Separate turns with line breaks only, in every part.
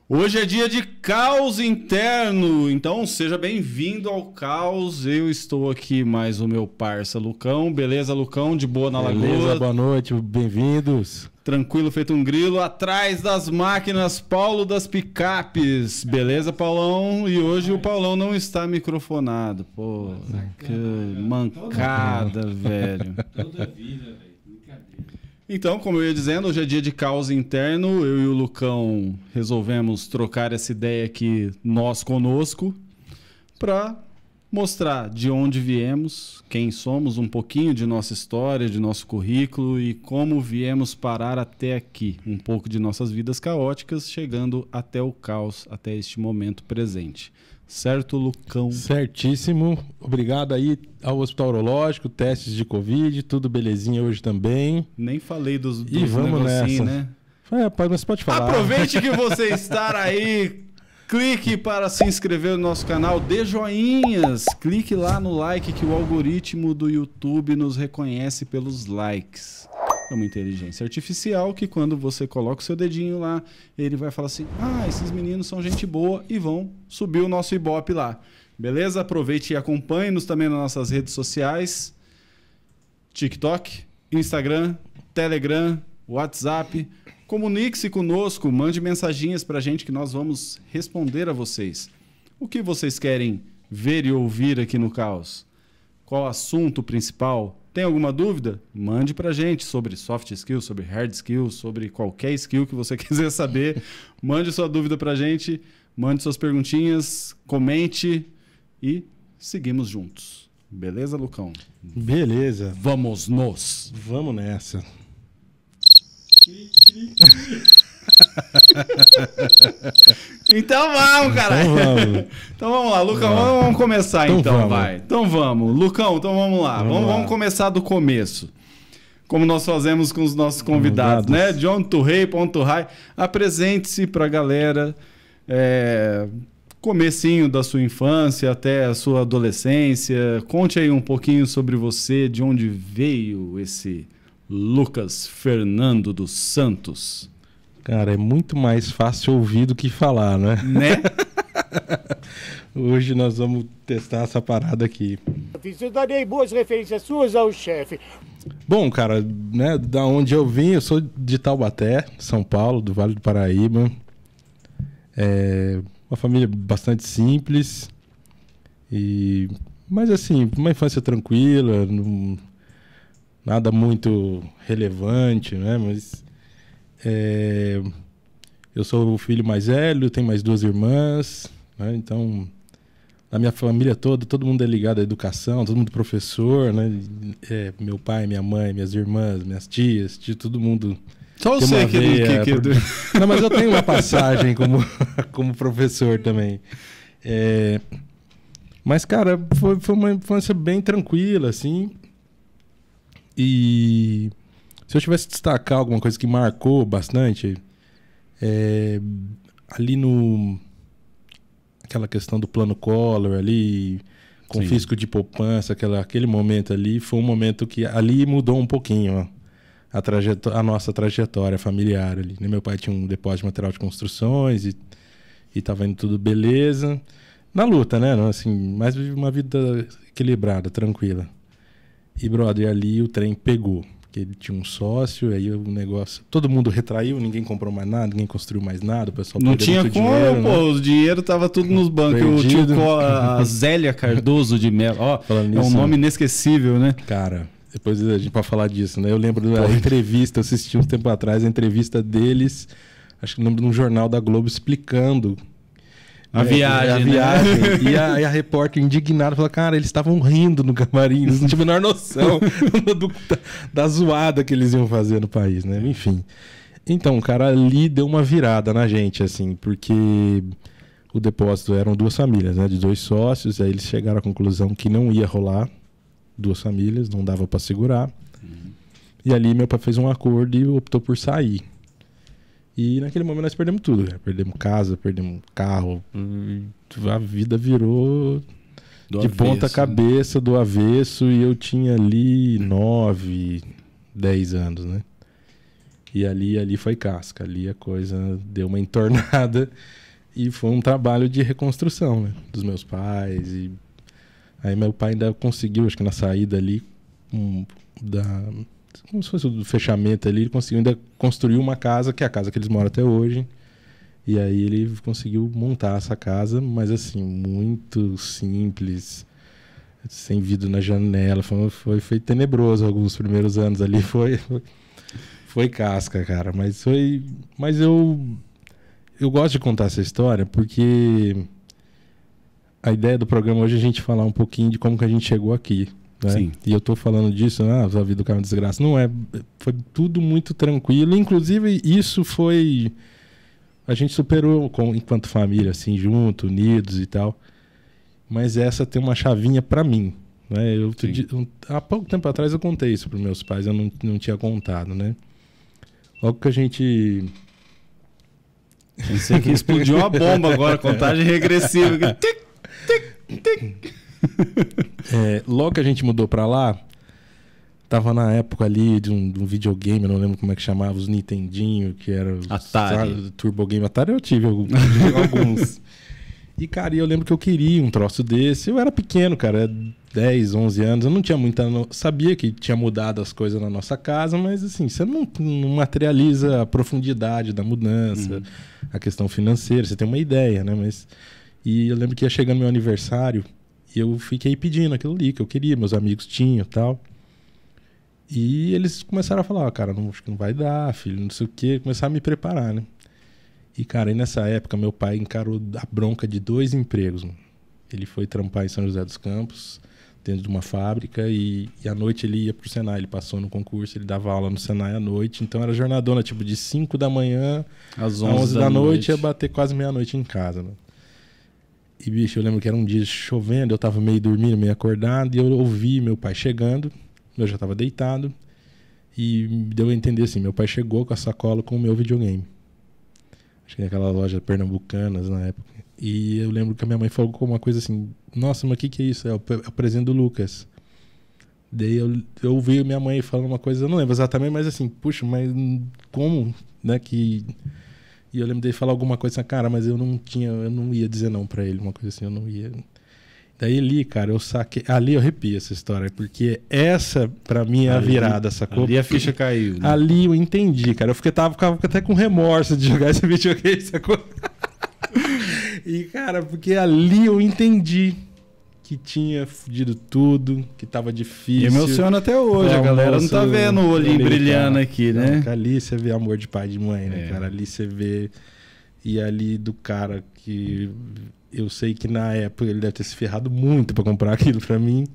Hoje é dia de caos interno, então seja bem-vindo ao caos. Eu estou aqui mais o meu parça Lucão. Beleza, Lucão? De boa na lagoa?
Boa noite, bem-vindos.
Tranquilo, feito um grilo. Atrás das máquinas, Paulo das Picapes. Beleza, Paulão? E hoje o Paulão não está microfonado. Pô, que mancada, velho.
Toda vida, velho.
Então, como eu ia dizendo, hoje é dia de caos interno. Eu e o Lucão resolvemos trocar essa ideia aqui, nós conosco, para mostrar de onde viemos, quem somos, um pouquinho de nossa história, de nosso currículo e como viemos parar até aqui. Um pouco de nossas vidas caóticas, chegando até o caos, até este momento presente. Certo, Lucão?
Certíssimo. Obrigado aí ao Hospital Urológico, testes de Covid, tudo belezinha hoje também.
Nem falei dos
E vamos nessa,
né?
Rapaz, mas pode falar.
Aproveite que você está aí, clique para se inscrever no nosso canal, dê joinhas, clique lá no like que o algoritmo do YouTube nos reconhece pelos likes. É uma inteligência artificial que quando você coloca o seu dedinho lá, ele vai falar assim, esses meninos são gente boa e vão subir o nosso Ibope lá. Beleza? Aproveite e acompanhe-nos também nas nossas redes sociais, TikTok, Instagram, Telegram, WhatsApp. Comunique-se conosco, mande mensaginhas pra gente que nós vamos responder a vocês. O que vocês querem ver e ouvir aqui no Caos? Qual o assunto principal? Tem alguma dúvida? Mande pra gente sobre soft skills, sobre hard skills, sobre qualquer skill que você quiser saber. Mande sua dúvida pra gente, mande suas perguntinhas, comente e seguimos juntos. Beleza, Lucão?
Beleza.
Vamos nos!
Vamos nessa.
Então vamos, caralho. Então vamos lá, Lucão, vamos começar então, vai. Então vamos. Lucão, então vamos lá. Vamos começar do começo. Como nós fazemos com os nossos convidados, né? John Turrey, ponto High. Apresente-se pra galera. Comecinho da sua infância até a sua adolescência. Conte aí um pouquinho sobre você, de onde veio esse Lucas Fernando dos Santos.
Cara, é muito mais fácil ouvir do que falar, né?
Né?
Hoje nós vamos testar essa parada aqui.
Eu darei boas referências suas ao chefe.
Bom, cara, né, da onde eu vim, eu sou de Taubaté, São Paulo, do Vale do Paraíba. Uma família bastante simples. Mas assim, uma infância tranquila, nada muito relevante, né? Mas eu sou o filho mais velho, tenho mais duas irmãs, né? Então, a minha família toda, todo mundo é ligado à educação, todo mundo professor, né? Meu pai, minha mãe, minhas irmãs, minhas tias, todo mundo.
Só eu sei que
Não, mas eu tenho uma passagem como professor também. Mas, cara, foi uma infância bem tranquila, assim. E se eu tivesse que destacar alguma coisa que marcou bastante, ali aquela questão do plano Collor ali, confisco de poupança, aquele momento ali, foi um momento que ali mudou um pouquinho a nossa trajetória familiar ali, né? Meu pai tinha um depósito de material de construções e estava indo tudo beleza. Na luta, né? Assim, mas uma vida equilibrada, tranquila. E, brother, ali o trem pegou. Porque ele tinha um sócio, aí o negócio... Todo mundo retraiu, ninguém comprou mais nada, ninguém construiu mais nada, o pessoal
não tinha como,
dinheiro,
pô,
né?
O dinheiro tava tudo nos bancos.
Perdido.
A Zélia Cardoso de Mello. Ó, é um nome inesquecível, né?
Cara, depois a gente pode falar disso, né? Eu lembro da entrevista, eu assisti um tempo atrás a entrevista deles, acho que no lembro de um jornal da Globo explicando
a viagem.
Né? E a repórter indignada falou, cara, eles estavam rindo no camarim, eles não tinham a menor noção da zoada que eles iam fazer no país, né? Enfim. Então, cara, ali deu uma virada na gente, assim, porque o depósito eram duas famílias, né? De dois sócios, aí eles chegaram à conclusão que não ia rolar duas famílias, não dava para segurar. E ali meu pai fez um acordo e optou por sair. E naquele momento nós perdemos tudo, cara. Perdemos casa, perdemos carro. A vida virou de ponta cabeça, do avesso. E eu tinha ali 9, 10 anos, né? E ali foi casca. Ali a coisa deu uma entornada e foi um trabalho de reconstrução, né? Dos meus pais. E aí meu pai ainda conseguiu, acho que na saída ali, como se fosse o fechamento ali, ele conseguiu ainda construir uma casa, que é a casa que eles moram até hoje. E aí ele conseguiu montar essa casa, mas assim, muito simples, sem vidro na janela. Foi tenebroso alguns primeiros anos ali, foi casca, cara. Mas eu gosto de contar essa história porque a ideia do programa hoje é a gente falar um pouquinho de como que a gente chegou aqui. Né?
Sim.
E eu tô falando disso, a vida do cara é uma desgraça. Não é, foi tudo muito tranquilo. Inclusive, isso foi... A gente superou enquanto família, assim, junto, unidos e tal. Mas essa tem uma chavinha pra mim. Né? Há pouco tempo atrás eu contei isso pros meus pais, eu não tinha contado, né? Logo que a gente...
Pensei que explodiu uma bomba agora, contagem regressiva. Tic, tic, tic.
Logo que a gente mudou pra lá, tava na época ali de um videogame, eu não lembro como é que chamava, os Nintendinho, que era...
Atari.
Turbo Game. Atari eu tive alguns. E, cara, eu lembro que eu queria um troço desse. Eu era pequeno, cara, 10, 11 anos. Eu não tinha muita... Sabia que tinha mudado as coisas na nossa casa, mas, assim, você não materializa a profundidade da mudança, a questão financeira. Você tem uma ideia, né? E eu lembro que ia chegando meu aniversário e eu fiquei pedindo aquilo ali que eu queria. Meus amigos tinham e tal. E eles começaram a falar, cara, acho que não vai dar, filho, não sei o quê. Começaram a me preparar, né? E, cara, aí nessa época, meu pai encarou a bronca de 2 empregos. Mano. Ele foi trampar em São José dos Campos, dentro de uma fábrica, e à noite ele ia pro Senai. Ele passou no concurso, ele dava aula no Senai à noite. Então era jornadona, tipo, de 5 da manhã às 11 da noite, ia bater quase meia-noite em casa, né? E, bicho, eu lembro que era um dia chovendo, eu tava meio dormindo, meio acordado, e eu ouvi meu pai chegando. Eu já estava deitado e deu a entender assim, meu pai chegou com a sacola com o meu videogame. Acho que naquela loja Pernambucanas na época. E eu lembro que a minha mãe falou uma coisa assim, nossa, mas o que é isso? É o presente do Lucas. Daí eu ouvi minha mãe falando uma coisa, eu não lembro exatamente, mas assim, puxa, mas como, né, que... E eu lembro dele falar alguma coisa assim, cara, mas eu não ia dizer não pra ele, uma coisa assim, eu não ia... Daí ali, cara, eu saquei... Ali eu arrepio essa história, porque essa, pra mim, é a virada, sacou?
Ali a ficha caiu. Né?
Ali eu entendi, cara. Ficava até com remorso de jogar esse videogame, sacou? E, cara, porque ali eu entendi que tinha fudido tudo, que tava difícil.
E emociona até hoje, a galera não tá vendo o olhinho brilhando aqui, né?
Não, ali você vê amor de pai e de mãe, né, cara? Ali você vê... E ali do cara que... Eu sei que na época ele deve ter se ferrado muito pra comprar aquilo pra mim.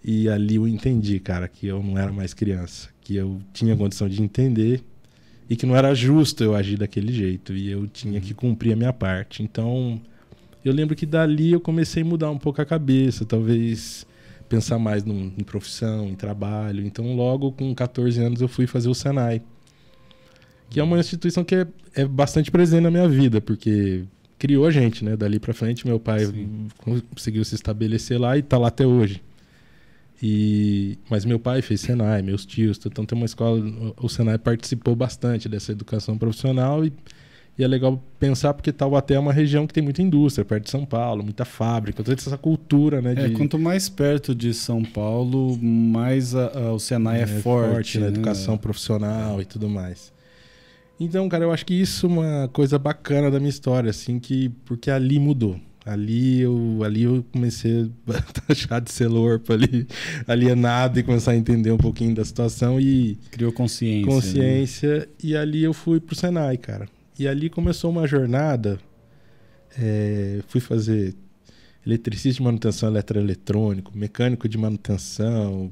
E ali eu entendi, cara, que eu não era mais criança. Que eu tinha condição de entender e que não era justo eu agir daquele jeito. E eu tinha que cumprir a minha parte. Então, eu lembro que dali eu comecei a mudar um pouco a cabeça. Talvez pensar mais em profissão, em trabalho. Então, logo com 14 anos eu fui fazer o Senai. Que é uma instituição que é bastante presente na minha vida, porque... criou a gente, né? Dali pra frente, meu pai conseguiu se estabelecer lá e tá lá até hoje. Mas meu pai fez Senai, meus tios, então tem uma escola, o Senai participou bastante dessa educação profissional e é legal pensar porque Taubaté é uma região que tem muita indústria, perto de São Paulo, muita fábrica, toda essa cultura, né?
Quanto mais perto de São Paulo, mais o Senai é forte
na
né?
educação profissional e tudo mais. Então, cara, eu acho que isso é uma coisa bacana da minha história, assim, porque ali mudou. Ali eu comecei a deixar de ser lorpa ali, alienado e começar a entender um pouquinho da situação e...
Criou consciência.
Né? E ali eu fui pro Senai, cara. E ali começou uma jornada, fui fazer eletricista de manutenção eletroeletrônico, mecânico de manutenção,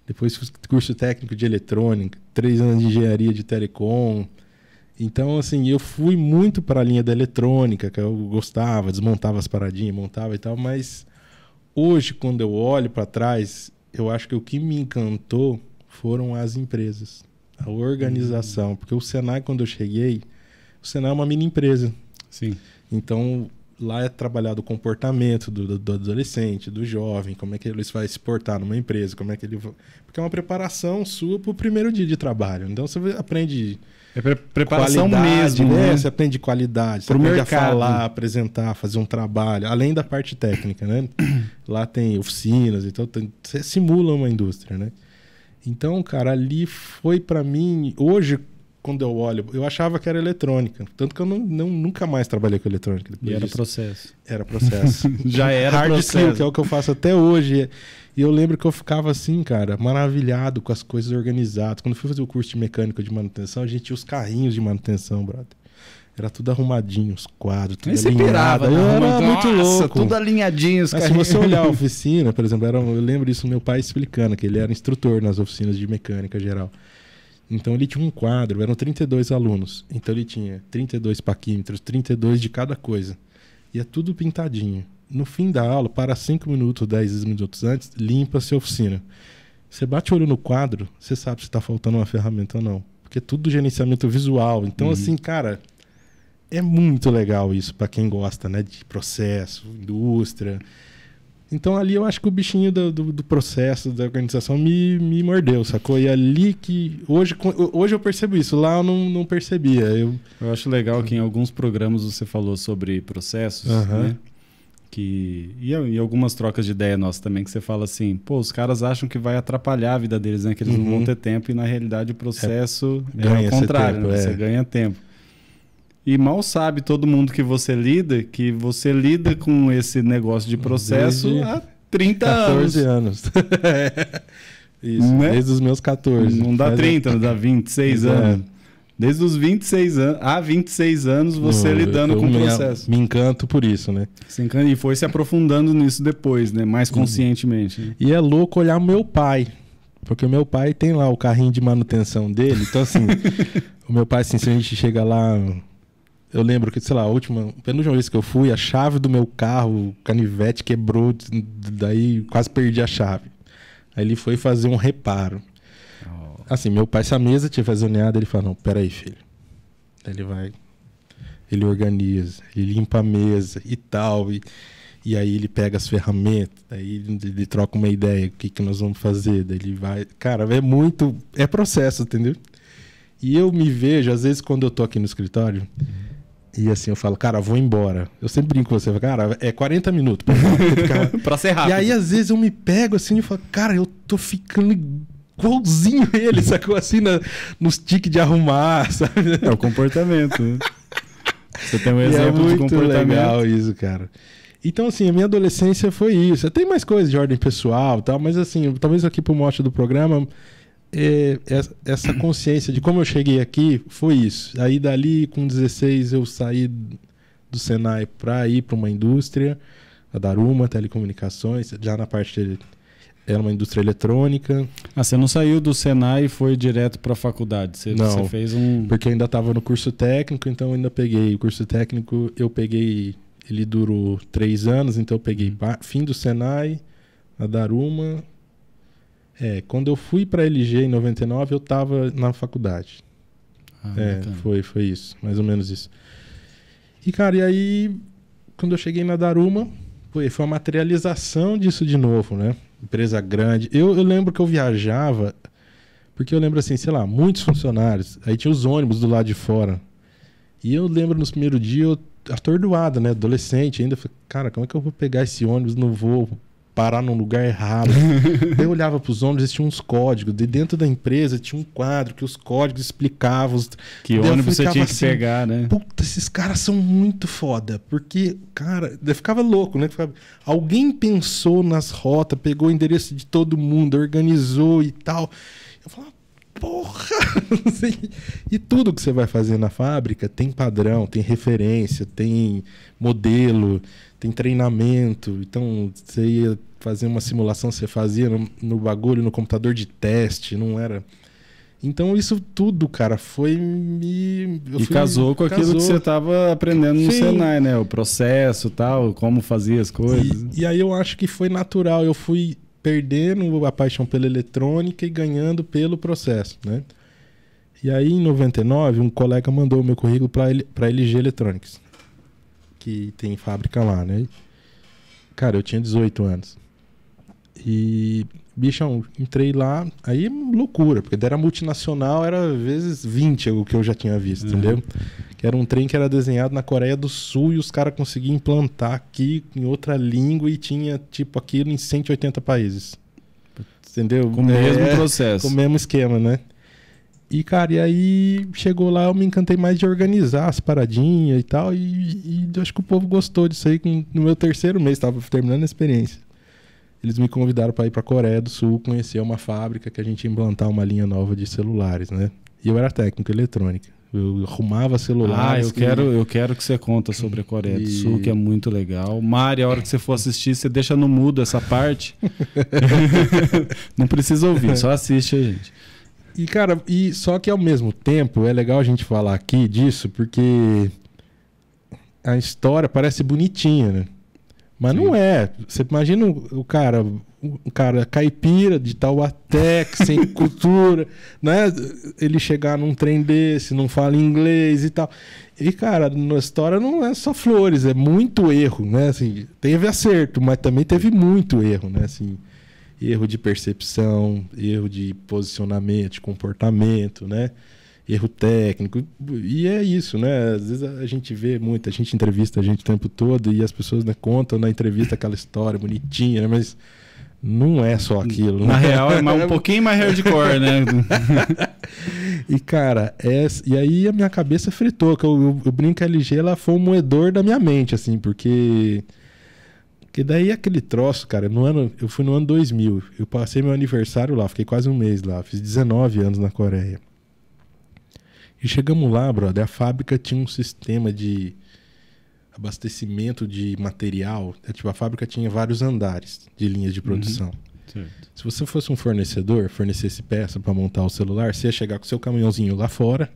depois fiz curso técnico de eletrônica, 3 anos de engenharia de telecom. Então, assim, eu fui muito para a linha da eletrônica, que eu gostava, desmontava as paradinhas, montava e tal, mas hoje, quando eu olho para trás, eu acho que o que me encantou foram as empresas, a organização, porque o Senai, quando eu cheguei, o Senai é uma mini empresa.
Sim.
Então, lá é trabalhado o comportamento do adolescente, do jovem, como é que ele vai se portar numa empresa, como é que ele... Porque é uma preparação sua para o primeiro dia de trabalho. Então você aprende...
Preparação
qualidade,
mesmo, né?
Você aprende qualidade, você
Pro
aprende
mercado.
a falar, apresentar, fazer um trabalho, além da parte técnica, né? Lá tem oficinas, então você simula uma indústria, né? Então, cara, ali foi pra mim... Hoje, quando eu olho, eu achava que era eletrônica. Tanto que eu nunca mais trabalhei com eletrônica.
E era
disso.
processo.
Era processo.
Já era
Hard
processo.
skill, que é o que eu faço até hoje. E eu lembro que eu ficava assim, cara, maravilhado com as coisas organizadas. Quando eu fui fazer o curso de mecânica de manutenção, a gente tinha os carrinhos de manutenção, brother. Era tudo arrumadinho, os quadros, tudo
Aí você
alinhado.
pirava,
Eu
né?
era muito
Nossa,
louco.
tudo alinhadinho. Os
Mas se você olhar a oficina, por exemplo, eu lembro isso do meu pai explicando, que ele era instrutor nas oficinas de mecânica geral. Então ele tinha um quadro, eram 32 alunos. Então ele tinha 32 paquímetros, 32 de cada coisa. E é tudo pintadinho. No fim da aula, para 5 minutos, 10 minutos antes, limpa-se a oficina. Você bate o olho no quadro, você sabe se está faltando uma ferramenta ou não. Porque é tudo gerenciamento visual. Então, assim, cara, é muito legal isso para quem gosta, né, de processo, indústria. Então ali eu acho que o bichinho do processo, da organização me mordeu, sacou? E ali que... Hoje eu percebo isso, lá eu não percebia. Eu
acho legal que em alguns programas você falou sobre processos, né? E algumas trocas de ideia nossas também, que você fala assim, pô, os caras acham que vai atrapalhar a vida deles, né? Que eles não vão ter tempo, e na realidade o processo é o contrário,
tempo,
né? Você ganha tempo. E mal sabe todo mundo que você lida com esse negócio de processo
desde
há 30
14
anos.
Isso,
Né?
desde os meus 14.
Não dá 30, não dá 26 anos. Desde os 26 anos, há 26 anos você lidando com o processo.
Me encanto por isso, né?
E foi se aprofundando nisso depois, né? Mais conscientemente. Né?
E é louco olhar o meu pai. Porque o meu pai tem lá o carrinho de manutenção dele. Então, assim, o meu pai, assim, se a gente chega lá... Eu lembro que, sei lá, penúltima vez que eu fui, a chave do meu carro, o canivete quebrou, daí quase perdi a chave. Aí ele foi fazer um reparo. Assim, meu pai, se a mesa tinha zoneada, ele fala, não, peraí, filho. Aí ele organiza, ele limpa a mesa e tal, e aí ele pega as ferramentas, aí ele troca uma ideia, o que nós vamos fazer, daí ele vai... Cara, é processo, entendeu? E eu me vejo, às vezes, quando eu tô aqui no escritório... E assim, eu falo, cara, vou embora. Eu sempre brinco com você, cara, é 40 minutos
pra ser rápido.
E aí, às vezes, eu me pego assim e falo, cara, eu tô ficando igualzinho ele, sacou? Assim, nos tiques de arrumar, sabe?
É o comportamento. Né? Você tem um exemplo de
muito
comportamento.
Legal isso, cara. Então, assim, a minha adolescência foi isso. Tem mais coisas de ordem pessoal e tal, mas assim, talvez aqui pro mote do programa... essa consciência de como eu cheguei aqui foi isso. Aí dali com 16 eu saí do Senai para ir para uma indústria, a Daruma, telecomunicações, já na parte era uma indústria eletrônica.
Você não saiu do Senai e foi direto para a faculdade?
Não,
você fez
porque eu ainda estava no curso técnico, então eu ainda peguei o curso técnico, ele durou 3 anos, então eu peguei fim do Senai, a Daruma. Quando eu fui para a LG em 99, eu estava na faculdade. Foi isso, mais ou menos isso. E, cara, e aí, quando eu cheguei na Daruma, foi uma materialização disso de novo, né? Empresa grande. Eu lembro que eu viajava, porque eu lembro assim, sei lá, muitos funcionários. Aí tinha os ônibus do lado de fora. E eu lembro nos primeiros dias, eu atordoado, né? Adolescente ainda. Falei, cara, como é que eu vou pegar esse ônibus no voo? Parar num lugar errado. Daí eu olhava para os ônibus, tinha uns códigos. De dentro da empresa tinha um quadro que os códigos explicavam.
Que ônibus você tinha que pegar, né?
Puta, esses caras são muito foda. Porque, cara, eu ficava louco, né? Alguém pensou nas rotas, pegou o endereço de todo mundo, organizou e tal. Eu falava, porra! E tudo que você vai fazer na fábrica tem padrão, tem referência, tem modelo, tem treinamento. Então, você ia fazer uma simulação, você fazia no bagulho, no computador de teste, não era... Então, isso tudo, cara,
casou com aquilo que você estava aprendendo no Senai, né? O processo e tal, como fazia as coisas.
E aí eu acho que foi natural. Eu fui perdendo a paixão pela eletrônica e ganhando pelo processo, né? E aí, em 99, um colega mandou o meu currículo para LG Electronics. que tem fábrica lá, né? Cara, eu tinha 18 anos. E, bichão, entrei lá, aí loucura, porque era multinacional, era vezes 20 o que eu já tinha visto, entendeu? Que era um trem que era desenhado na Coreia do Sul e os caras conseguiam implantar aqui em outra língua e tinha, tipo, aquilo em 180 países. Entendeu?
Com o mesmo processo.
Com o mesmo esquema, né? E, cara, e aí chegou lá, eu me encantei mais de organizar as paradinhas e tal, e eu acho que o povo gostou disso aí. No meu terceiro mês, tava terminando a experiência. Eles me convidaram para ir para a Coreia do Sul, conhecer uma fábrica que a gente ia implantar uma linha nova de celulares, né? E eu era técnico em eletrônica. Eu arrumava celulares.
Eu quero que você conta sobre a Coreia do Sul, que é muito legal. Mari, a hora que você for assistir, você deixa no mudo essa parte. Não precisa ouvir, só assiste a gente.
E, cara, só que ao mesmo tempo é legal a gente falar aqui disso, porque a história parece bonitinha, né? Mas não é. Você imagina o cara caipira de Taubaté, sem cultura, né? Ele chegar num trem desse, não fala inglês e tal. E, cara, na história não é só flores, é muito erro, né? Assim, teve acerto, mas também teve muito erro, né? Assim, erro de percepção, erro de posicionamento, de comportamento, né? Erro técnico, e é isso, né? Às vezes a gente vê muito, a gente entrevista a gente o tempo todo e as pessoas, né, contam na entrevista aquela história bonitinha, né? Mas não é só aquilo.
Na
né?
real é um pouquinho mais hardcore, né?
E, cara, e aí a minha cabeça fritou, que eu brinco que a LG ela foi um moedor da minha mente, assim, porque daí aquele troço, cara, eu fui no ano 2000, eu passei meu aniversário lá, fiquei quase um mês lá, fiz 19 anos na Coreia. E chegamos lá, brother, a fábrica tinha um sistema de abastecimento de material. Tipo, a fábrica tinha vários andares de linhas de produção. Se você fosse um fornecedor, fornecesse peça para montar o celular, você ia chegar com o seu caminhãozinho lá fora,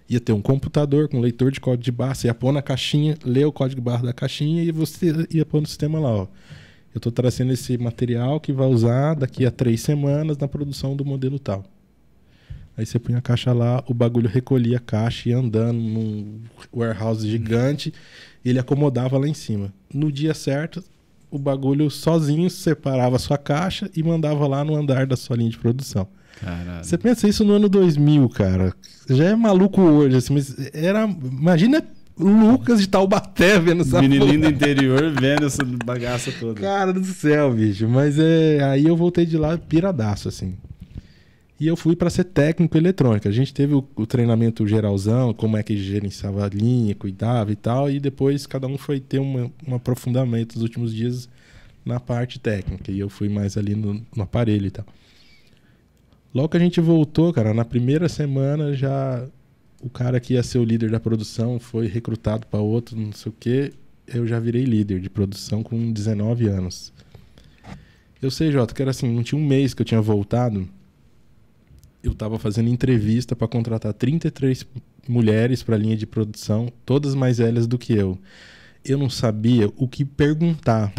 ia ter um computador com leitor de código de barra, você ia pôr na caixinha, ler o código de barra da caixinha e você ia pôr no sistema lá, ó. Eu estou trazendo esse material que vai usar daqui a 3 semanas na produção do modelo tal. Aí você punha a caixa lá, o bagulho recolhia a caixa e ia andando num warehouse gigante e ele acomodava lá em cima. No dia certo, o bagulho sozinho separava a sua caixa e mandava lá no andar da sua linha de produção.
Caralho.
Você pensa isso no ano 2000, cara. Já é maluco hoje, assim, mas imagina o Lucas de Taubaté vendo essa
Menininho do interior vendo essa bagaça toda.
Cara do céu, bicho. Mas aí eu voltei de lá piradaço, assim. E eu fui para ser técnico em eletrônica. A gente teve o treinamento geralzão, como é que gerenciava a linha, cuidava e tal. E depois cada um foi ter um aprofundamento nos últimos dias na parte técnica. E eu fui mais ali no aparelho e tal. Logo que a gente voltou, cara, na primeira semana já o cara que ia ser o líder da produção foi recrutado para outro, não sei o quê. Eu já virei líder de produção com 19 anos. Eu sei, Jota, que era assim, não tinha um mês que eu tinha voltado. Eu estava fazendo entrevista para contratar 33 mulheres para a linha de produção, todas mais velhas do que eu. Eu não sabia o que perguntar.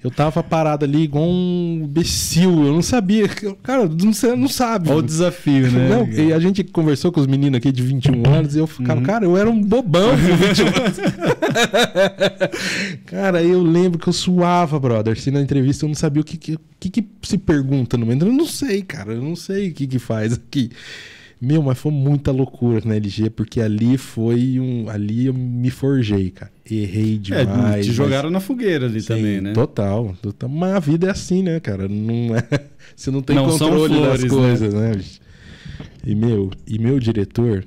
Eu tava parado ali igual um imbecil, eu não sabia. Cara, você não sabe.
Olha o desafio, né?
Não, e a gente conversou com os meninos aqui de 21 anos e eu ficava, cara, eu era um bobão com 21 anos. Cara, eu lembro que eu suava, brother. Assim, na entrevista eu não sabia o que se pergunta no meio. Eu não sei, cara, eu não sei o que faz aqui. Meu, mas foi muita loucura na LG, porque ali ali eu me forjei, cara. Errei demais.
Te jogaram na fogueira ali também, né?
Total. Mas a vida é assim, né, cara? Não é... Você não tem
não
controle
são flores,
das coisas, né? Bicho? E meu diretor,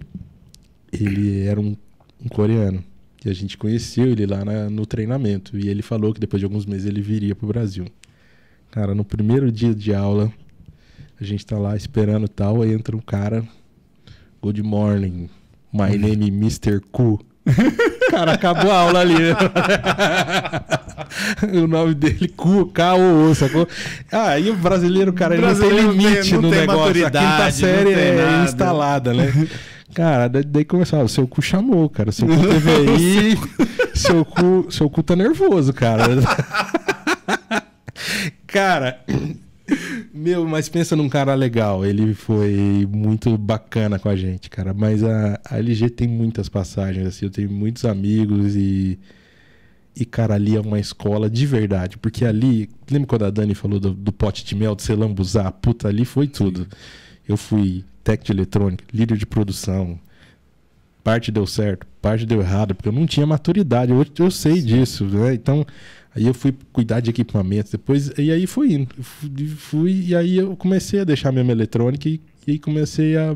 ele era um coreano. E a gente conheceu ele lá no treinamento. E ele falou que depois de alguns meses ele viria pro Brasil. Cara, no primeiro dia de aula, a gente tá lá esperando e tal, aí entra um cara... Good morning, my name is Mr. Ku. Cara, acabou a aula ali. O nome dele, Ku, K-O-O, sacou? E o brasileiro, cara, ele não tem limite no negócio. A quinta série é instalada, né? Cara, daí começou, o seu cu chamou, cara. Seu cu teve aí, seu cu tá nervoso, cara. Cara... Meu, mas pensa num cara legal. Ele foi muito bacana com a gente, cara. Mas a LG tem muitas passagens, assim. Eu tenho muitos amigos e E, cara, ali é uma escola de verdade. Porque ali... Lembra quando a Dani falou do pote de mel, de você lambuzar? Puta, ali foi tudo. Sim. Eu fui técnico de eletrônica, líder de produção. Parte deu certo, parte deu errado. Porque eu não tinha maturidade. Eu sei disso, né? Então, aí eu fui cuidar de equipamentos. Depois, e aí fui indo. E aí eu comecei a deixar mesmo eletrônica. E aí comecei a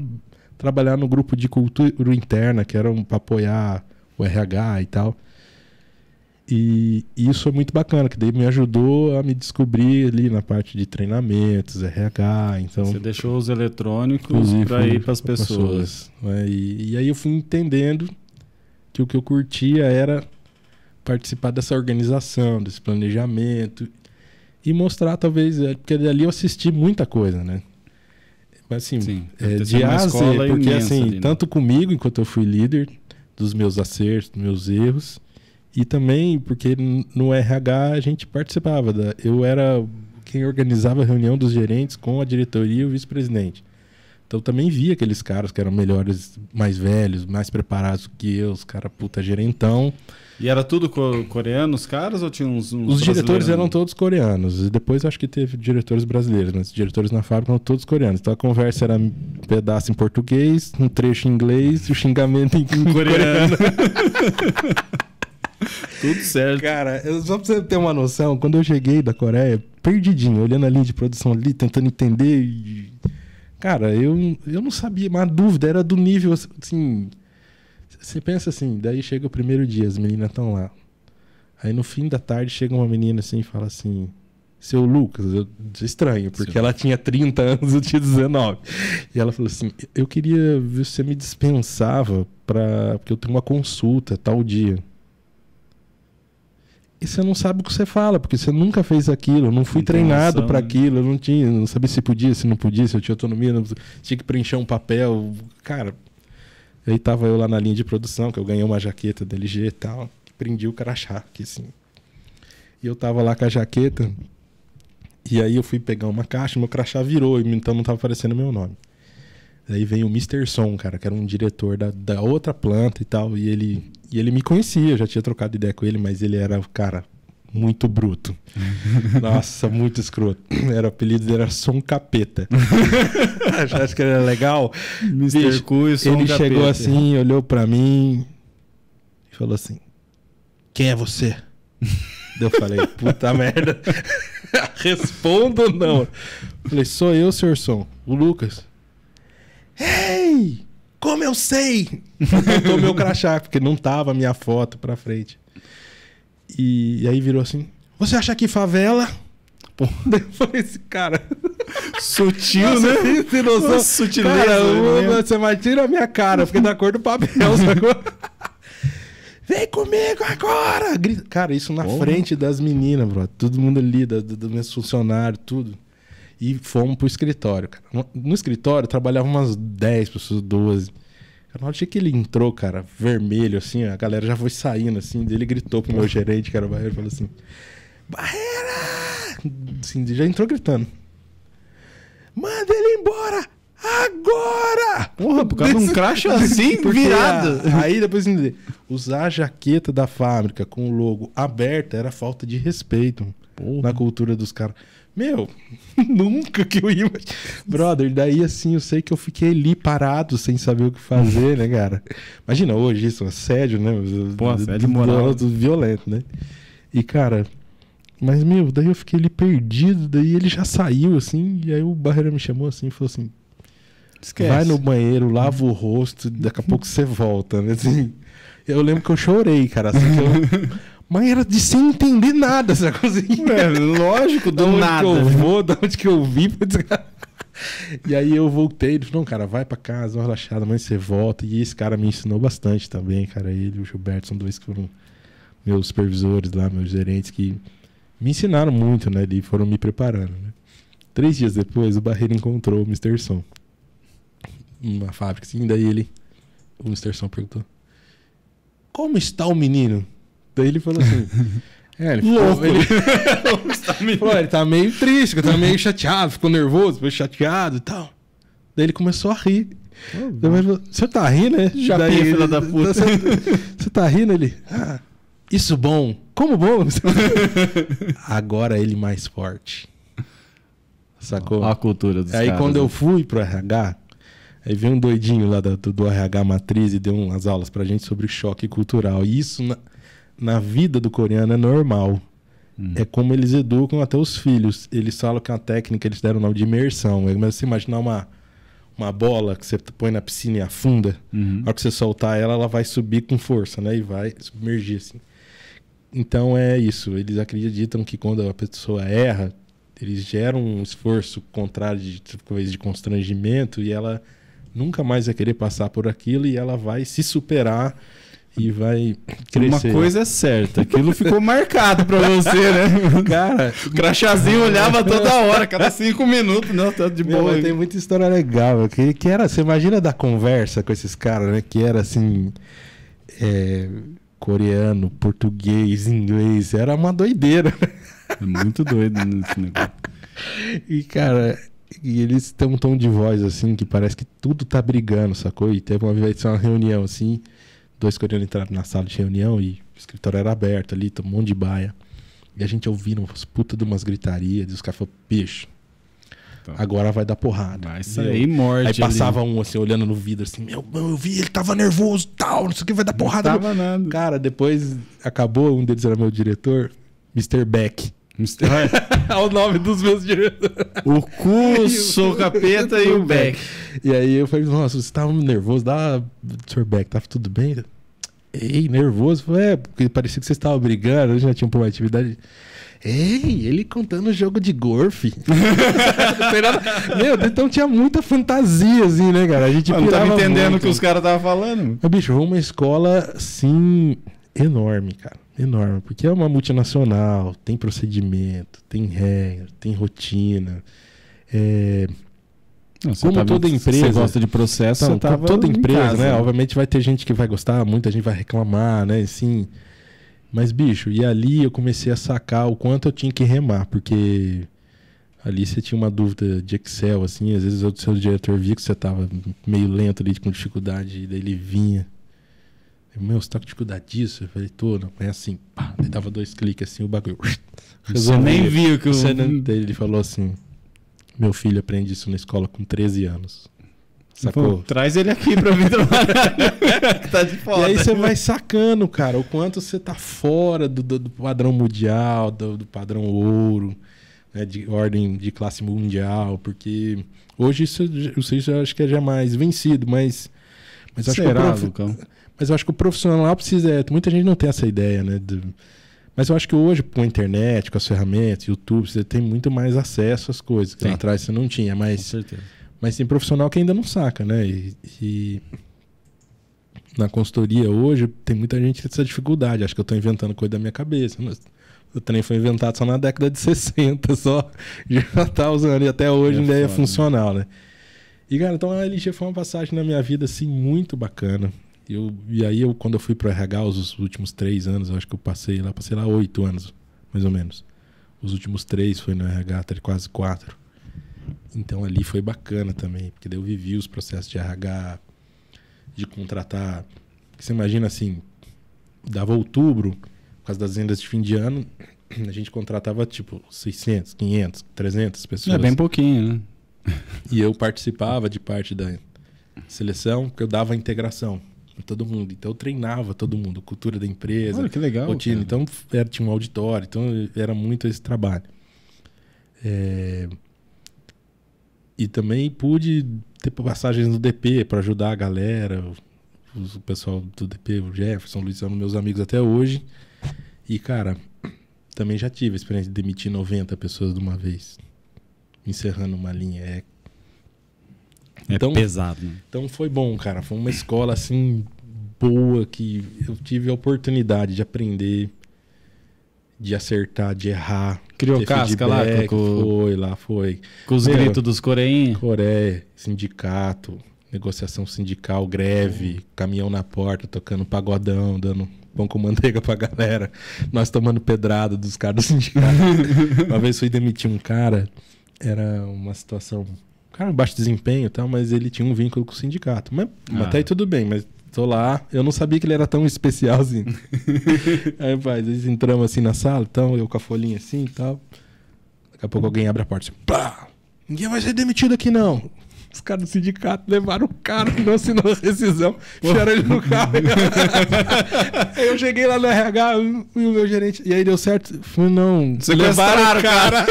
trabalhar no grupo de cultura interna, que era para apoiar o RH e tal. E isso é muito bacana, que daí me ajudou a me descobrir ali na parte de treinamentos, RH, então...
Você deixou os eletrônicos para ir para as pessoas.
Né? E aí eu fui entendendo que o que eu curtia era participar dessa organização, desse planejamento e mostrar talvez, porque ali eu assisti muita coisa, né? Mas assim, de A a Z, porque assim, ali, né? Tanto comigo, enquanto eu fui líder, dos meus acertos, dos meus erros, e também porque no RH a gente participava. Eu era quem organizava a reunião dos gerentes com a diretoria e o vice-presidente. Então eu também via aqueles caras que eram melhores, mais velhos, mais preparados que eu, os caras puta gerentão.
E era tudo coreano os caras ou tinha uns
Os diretores eram todos coreanos. E depois acho que teve diretores brasileiros, mas os diretores na fábrica eram todos coreanos. Então a conversa era um pedaço em português, um trecho em inglês e o xingamento em coreano.
Tudo certo.
Cara, só pra você ter uma noção, quando eu cheguei da Coreia, perdidinho, olhando a linha de produção ali, tentando entender. Cara, eu não sabia, mas a dúvida era do nível assim. Você pensa assim, daí chega o primeiro dia, as meninas estão lá. Aí no fim da tarde chega uma menina assim e fala assim: seu Lucas, eu estranho, porque sim, ela tinha 30 anos, eu tinha 19. E ela falou assim: eu queria ver se você me dispensava porque eu tenho uma consulta tal dia. E você não sabe o que você fala, porque você nunca fez aquilo, eu não fui treinado para aquilo, eu não sabia se podia, se não podia, se eu tinha autonomia, tinha que preencher um papel. Cara, aí tava eu lá na linha de produção, que eu ganhei uma jaqueta da LG e tal, que prendi o crachá aqui assim. E eu tava lá com a jaqueta, e aí eu fui pegar uma caixa, meu crachá virou, então não tava aparecendo meu nome. Aí veio o Mr. Son, cara, que era um diretor da outra planta e tal, e ele me conhecia, eu já tinha trocado ideia com ele, mas ele era, cara, muito bruto. Nossa, muito escroto. O apelido dele era Som Capeta. Acho que ele era legal.
Mr. Cu e Som
Ele
Capeta.
chegou assim, olhou pra mim e falou assim: quem é você? Eu falei: puta merda. Respondo ou não? Eu falei: sou eu, senhor Som, o Lucas. Ei, como eu sei? Apontou meu crachá, porque não tava a minha foto pra frente. E aí virou assim: você acha que favela? Pô, daí eu falei: esse cara
sutil,
nossa,
né?
Tem noção. Nossa,
sutileza.
Cara, você vai tirar a minha cara, fiquei da cor do papel. Vem comigo agora! Cara, isso na frente das meninas, bro. Todo mundo ali, dos meus funcionários, tudo. E fomos pro escritório, cara. No escritório trabalhavam umas 10 pessoas, 12. Na hora que ele entrou, cara, vermelho, assim, a galera já foi saindo, assim. Ele gritou pro meu gerente, que era o Barreira, falou assim: Barreira! Assim, já entrou gritando: manda ele embora! Agora!
Porra, por causa de um crachá assim, virado.
Aí depois usar a jaqueta da fábrica com o logo aberta era falta de respeito. Porra. Na cultura dos caras. Meu, nunca que eu ia... Brother, daí assim, eu sei que eu fiquei ali parado, sem saber o que fazer, né, cara? Imagina hoje isso, assédio, né?
Pô, assédio moral.
Violento, né? E, cara... Mas, meu, daí eu fiquei ali perdido, daí ele já saiu, assim, e aí o Barreira me chamou assim e falou assim: esquece. Vai no banheiro, lava o rosto, daqui a pouco você volta, né? Assim, eu lembro que eu chorei, cara, assim, que eu... Mas era de sem entender nada essa coisinha.
Lógico, do nada.
Onde que eu vou, de onde que eu vim. E aí eu voltei, ele falou: não, cara, vai pra casa, uma relaxada, amanhã você volta. E esse cara me ensinou bastante também, cara. Ele e o Gilberto são dois que foram meus supervisores lá, meus gerentes, que me ensinaram muito, né? E foram me preparando, né? 3 dias depois, o Barreira encontrou o Mr. Son numa fábrica, assim. Daí o Mr. Son perguntou: como está o menino? Daí ele falou assim: ele ele tá meio triste, tá meio chateado, ficou nervoso, ficou chateado e tal. Daí ele começou a rir. Daí ele falou: você tá rindo, né?
Japinha, filha da puta.
Você tá rindo? Ele: Isso bom. Como bom? Agora ele mais forte. Sacou?
Ó a cultura dos
Aí
caras,
quando
né?
eu fui pro RH, aí veio um doidinho lá do RH Matriz e deu umas aulas pra gente sobre choque cultural. E isso na vida do coreano é normal. É como eles educam até os filhos. Eles falam que é uma técnica, eles deram o nome de imersão. Mas você imaginar uma bola que você põe na piscina e afunda, na hora que você soltar ela, ela vai subir com força, né? E vai submergir assim. Então é isso. Eles acreditam que quando a pessoa erra, eles geram um esforço contrário de constrangimento e ela nunca mais vai querer passar por aquilo e ela vai se superar e vai crescer.
Uma coisa é certa, aquilo ficou marcado pra você, né?
Cara,
O crachazinho olhava toda hora, cada 5 minutos, não, tá de
meu,
boa.
mas tem muita história legal. Que era, você imagina da conversa com esses caras, né? Que era assim, coreano, português, inglês, era uma doideira.
É muito doido nesse negócio.
E, cara, e eles têm um tom de voz, assim, que parece que tudo tá brigando, sacou? E teve uma vez uma reunião, assim, 2 coreanos entraram na sala de reunião e o escritório era aberto ali, um monte de baia. E a gente ouvindo umas putas de umas gritarias, e os caras falaram, bicho, agora vai dar porrada.
Vai sair morte.
Aí passava
ali.
um, assim, olhando no vidro, assim, meu, eu vi, ele tava nervoso, tal, não sei o que, vai dar porrada.
Não tava nada.
Cara, depois acabou, um deles era meu diretor, Mr. Beck. É o nome dos meus diretores.
O cu, sou capeta e o Beck.
E aí eu falei, nossa, você tava nervoso, Sr. Beck, tava tudo bem? Ei, nervoso? Falei, porque parecia que vocês estavam brigando, eu já tinha uma atividade. Ei, ele contando jogo de golfe. Não tem nada... Meu, então tinha muita fantasia, assim, né, cara? A gente
Eu não tava
pirava
entendendo o
muito.
que os caras estavam falando.
Mas, bicho, foi uma escola, assim, enorme, cara. Enorme. Porque é uma multinacional, tem procedimento, tem regra, tem rotina. Como toda empresa...
Você gosta de processo,
Então,
você tava
toda
em
empresa,
casa,
né? Obviamente vai ter gente que vai gostar, muita gente vai reclamar, né? Assim, mas, bicho, e ali eu comecei a sacar o quanto eu tinha que remar, porque ali você tinha uma dúvida de Excel, assim, às vezes o seu diretor via que você tava meio lento ali, com dificuldade, e daí ele vinha. Meu, você tá com dificuldade disso? Eu falei, tô, não. É assim, pá, ele dava 2 cliques assim, o bagulho.
Você nem viu que o...
Daí ele falou assim, meu filho aprende isso na escola com 13 anos. Sacou?
Pô, traz ele aqui pra mim trabalhar. Que tá de foda.
E aí você vai sacando, cara, o quanto você tá fora do padrão mundial, do padrão ouro, né, de ordem de classe mundial, porque hoje isso eu acho que já é mais vencido, mas acho
Será,
que
Lucão?
mas eu acho que o profissional precisa... Muita gente não tem essa ideia, né? Mas eu acho que hoje, com a internet, com as ferramentas, YouTube, você tem muito mais acesso às coisas que lá atrás você não tinha.
Com
Mas
certeza.
tem profissional que ainda não saca, né? E na consultoria hoje tem muita gente que tem essa dificuldade. Acho que eu estou inventando coisa da minha cabeça. O trem foi inventado só na década de 60, só. Já tá usando e até hoje ainda é funcional, né? E, cara, então a LG foi uma passagem na minha vida, assim, muito bacana. E aí, quando eu fui pro RH, os últimos 3 anos, eu acho que eu passei lá 8 anos, mais ou menos. Os últimos 3 foi no RH, até quase 4. Então ali foi bacana também, porque daí eu vivi os processos de RH, de contratar. Você imagina assim, dava outubro, por causa das vendas de fim de ano, a gente contratava tipo 600, 500, 300 pessoas.
É bem pouquinho, né?
E eu participava de parte da seleção, porque eu dava a integração. Todo mundo, então eu treinava todo mundo, cultura da empresa.
Olha que legal.
Rotina. Então tinha um auditório, então era muito esse trabalho. E também pude ter passagens no DP para ajudar a galera, o pessoal do DP, o Jefferson, o Luiz, são meus amigos até hoje. E, cara, também já tive a experiência de demitir 90 pessoas de uma vez, encerrando uma linha. Então,
pesado, né?
Então foi bom, cara. Foi uma escola assim boa que eu tive a oportunidade de aprender, de acertar, de errar.
Criou
ter
casca lá?
feedback. Foi.
Com os gritos dos coreinhos?
Coreia, sindicato, negociação sindical, greve, caminhão na porta, tocando pagodão, dando pão com manteiga pra galera. Nós tomando pedrada dos caras do sindicato. Uma vez fui demitir um cara, era uma situação... cara, baixo desempenho e tal, mas ele tinha um vínculo com o sindicato. Mas até aí tudo bem, mas tô lá. Eu não sabia que ele era tão especial assim. Aí, rapaz, eles entramos assim na sala, então eu com a folhinha assim e tal. Daqui a pouco alguém abre a porta assim, pá! Ninguém vai ser demitido aqui, não. Os caras do sindicato levaram o cara que não assinou a rescisão, enfiaram ele no carro. Aí eu cheguei lá no RH e o meu gerente. E aí deu certo? Falei, não, levaram o cara.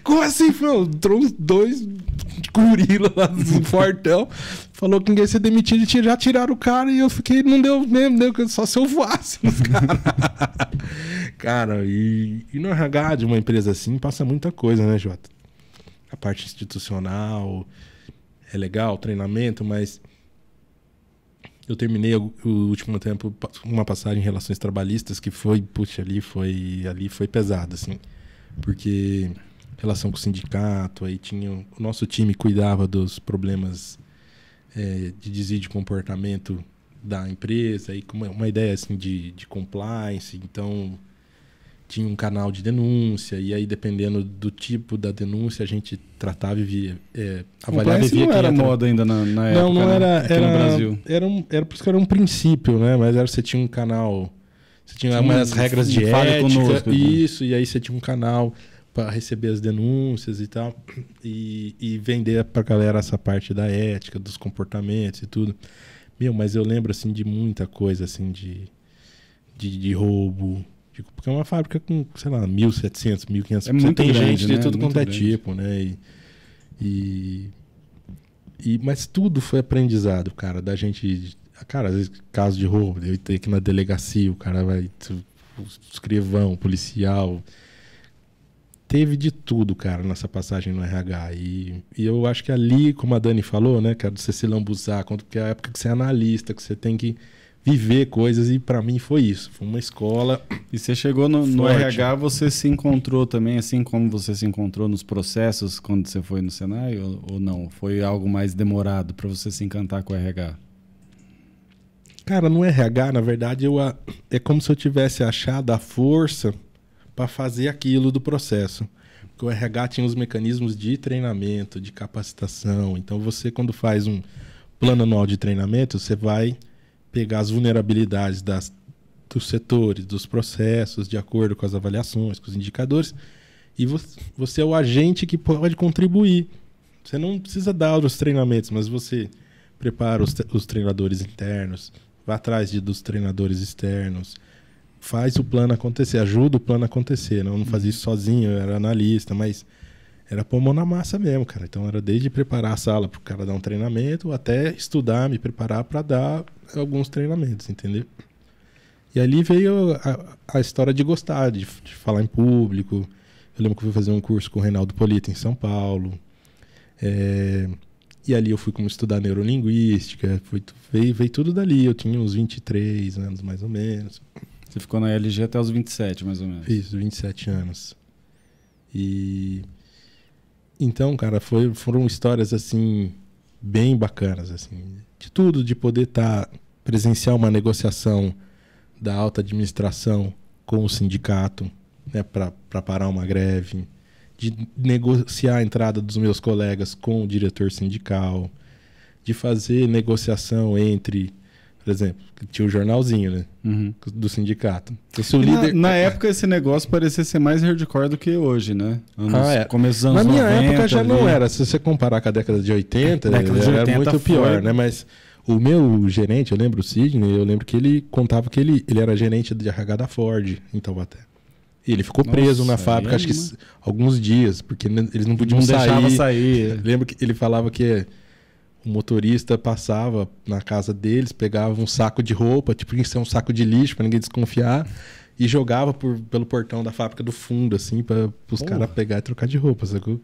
Como assim? Falei, entrou uns 2 gorila lá no fortão. Falou que ninguém ia ser demitido e já tiraram o cara. E eu fiquei, não deu mesmo, deu só se eu voasse nos caras. Cara, e no RH de uma empresa assim passa muita coisa, né, Jota? A parte institucional é legal, treinamento, mas eu terminei o último tempo uma passagem em relações trabalhistas que foi, puxa, ali foi pesado, assim, porque relação com o sindicato, aí tinha o nosso time cuidava dos problemas de desvio de comportamento da empresa, aí com uma ideia assim de compliance, então tinha um canal de denúncia, e aí dependendo do tipo da denúncia, a gente tratava e via, avaliava e via
não era moda ainda na época,
não era,
aqui no Brasil.
Era por isso que era um princípio, né? Mas você tinha um canal, você tinha umas regras de ética,
conosco,
isso, e aí você tinha um canal para receber as denúncias e tal, e vender pra galera essa parte da ética, dos comportamentos e tudo. Mas eu lembro, assim, de muita coisa, assim, de roubo. Porque é uma fábrica com, sei lá, 1.700, 1.500...
É muito
tem
grande,
gente de
né?
tudo
Muito
quanto é
grande.
tipo, né? Mas tudo foi aprendizado, cara, da gente... Cara, às vezes, caso de roubo, eu tenho que ir na delegacia, o cara vai... O escrivão, o policial... Teve de tudo, cara, nessa passagem no RH. E eu acho que ali, como a Dani falou, né, cara, de você se lambuzar, porque é a época que você é analista, que você tem que viver coisas, e pra mim foi isso. Foi uma escola.
E você chegou no
forte.
RH, você se encontrou também, assim como você se encontrou nos processos quando você foi no Senai, ou não? Foi algo mais demorado pra você se encantar com o RH?
Cara, no RH, na verdade, é como se eu tivesse achado a força para fazer aquilo do processo. Porque o RH tinha os mecanismos de treinamento, de capacitação. Então, você, quando faz um plano anual de treinamento, você vai pegar as vulnerabilidades dos setores, dos processos, de acordo com as avaliações, com os indicadores, e você é o agente que pode contribuir. Você não precisa dar os treinamentos, mas você prepara os treinadores internos, vai atrás dos treinadores externos, faz o plano acontecer, ajuda o plano a acontecer. Não fazia isso sozinho, eu era analista, mas era pôr a mão na massa mesmo, cara. Então era desde preparar a sala para o cara dar um treinamento, até estudar, me preparar para dar alguns treinamentos, entendeu? E ali veio a história de gostar, de falar em público. Eu lembro que eu fui fazer um curso com o Reinaldo Polito em São Paulo. E ali eu fui como estudar neurolinguística, veio tudo dali. Eu tinha uns 23 anos, mais ou menos.
Você ficou na LG até os 27, mais ou menos.
Isso, 27 anos. E então, cara, foram histórias assim bem bacanas, assim, de tudo, de poder presenciar uma negociação da alta administração com o sindicato, né, para parar uma greve, de negociar a entrada dos meus colegas com o diretor sindical, de fazer negociação entre, por exemplo, tinha o jornalzinho, né, do sindicato.
Na época esse negócio parecia ser mais hardcore do que hoje, né? Começo dos anos 90.
Na minha época já não era. Se você comparar com a década de 80, era muito pior, né? Mas o meu gerente, eu lembro o Sidney, eu lembro que ele contava que ele era gerente de RH da Ford em Taubaté. E ele ficou preso na fábrica, acho que alguns dias, porque eles não podiam sair.
Não deixava sair.
Lembro que ele falava que o motorista passava na casa deles, pegava um saco de roupa, tipo isso é um saco de lixo para ninguém desconfiar, e jogava pelo portão da fábrica do fundo, assim, para os caras pegar e trocar de roupa, sacou?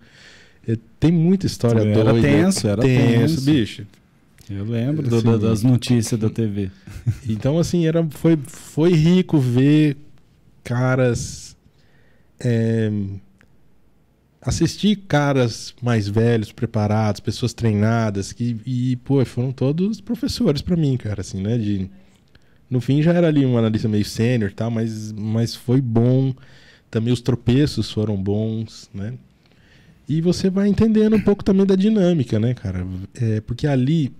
Tem muita história doida.
Era tenso,
bicho.
Eu lembro das notícias da TV.
Então, assim, foi rico ver caras... assistir caras mais velhos, preparados, pessoas treinadas, foram todos professores pra mim, cara, assim, né? No fim já era ali um analista meio sênior e tal, mas foi bom. Também os tropeços foram bons, né? E você vai entendendo um pouco também da dinâmica, né, cara? Porque ali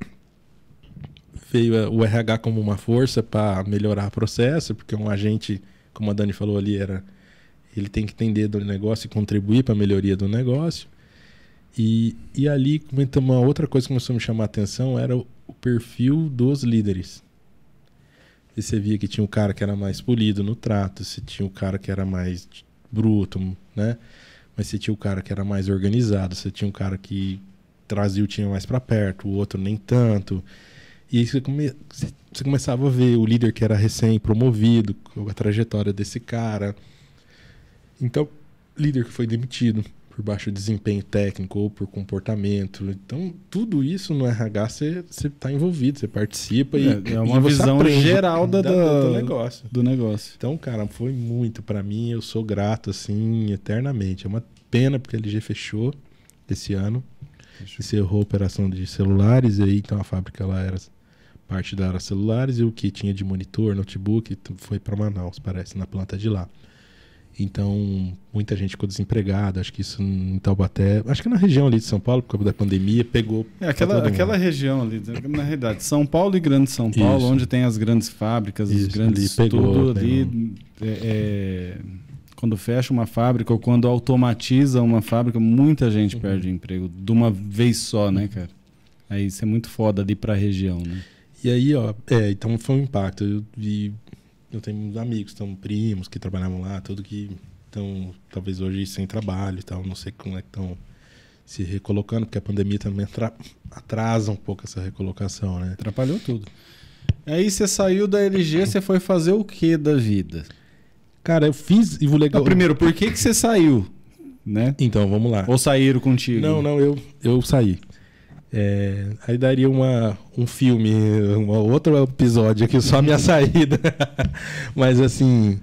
veio o RH como uma força para melhorar o processo, porque um agente, como a Dani falou ali, ele tem que entender do negócio e contribuir para a melhoria do negócio. E ali, uma outra coisa que começou a me chamar a atenção era o perfil dos líderes. E você via que tinha um cara que era mais polido no trato, você tinha um cara que era mais bruto, né? Mas você tinha um cara que era mais organizado, você tinha um cara que trazia o time mais para perto, o outro nem tanto. E aí você começava a ver o líder que era recém-promovido, a trajetória desse cara. Então, líder que foi demitido por baixo desempenho técnico ou por comportamento. Então, tudo isso no RH você está envolvido, você participa
é uma visão geral do negócio.
Então, cara, foi muito para mim, eu sou grato assim eternamente. É uma pena porque a LG fechou esse ano. Encerrou a operação de celulares, e aí então a fábrica lá era parte da área celulares e o que tinha de monitor, notebook foi para Manaus, parece, na planta de lá. Então, muita gente ficou desempregada, acho que isso em Taubaté, acho que na região ali de São Paulo, por causa da pandemia, pegou...
aquela região ali, na realidade, São Paulo e Grande São Paulo, isso. Onde tem as grandes fábricas, os grandes... Tudo ali, quando fecha uma fábrica ou quando automatiza uma fábrica, muita gente perde emprego de uma vez só, né, cara? Aí isso é muito foda ali pra região, né?
E aí, então foi um impacto. Eu tenho amigos, primos que trabalhavam lá, tudo que estão talvez hoje sem trabalho e tal, não sei como é que estão se recolocando, porque a pandemia também atrasa um pouco essa recolocação, né?
Atrapalhou tudo. Aí você saiu da LG, você foi fazer o que da vida?
Cara, eu fiz... E o legal...
Primeiro, por que você saiu? Né?
Então, vamos lá.
Ou saíram contigo?
Não, eu saí. Aí daria um filme, um outro episódio aqui, só a minha saída. Mas assim,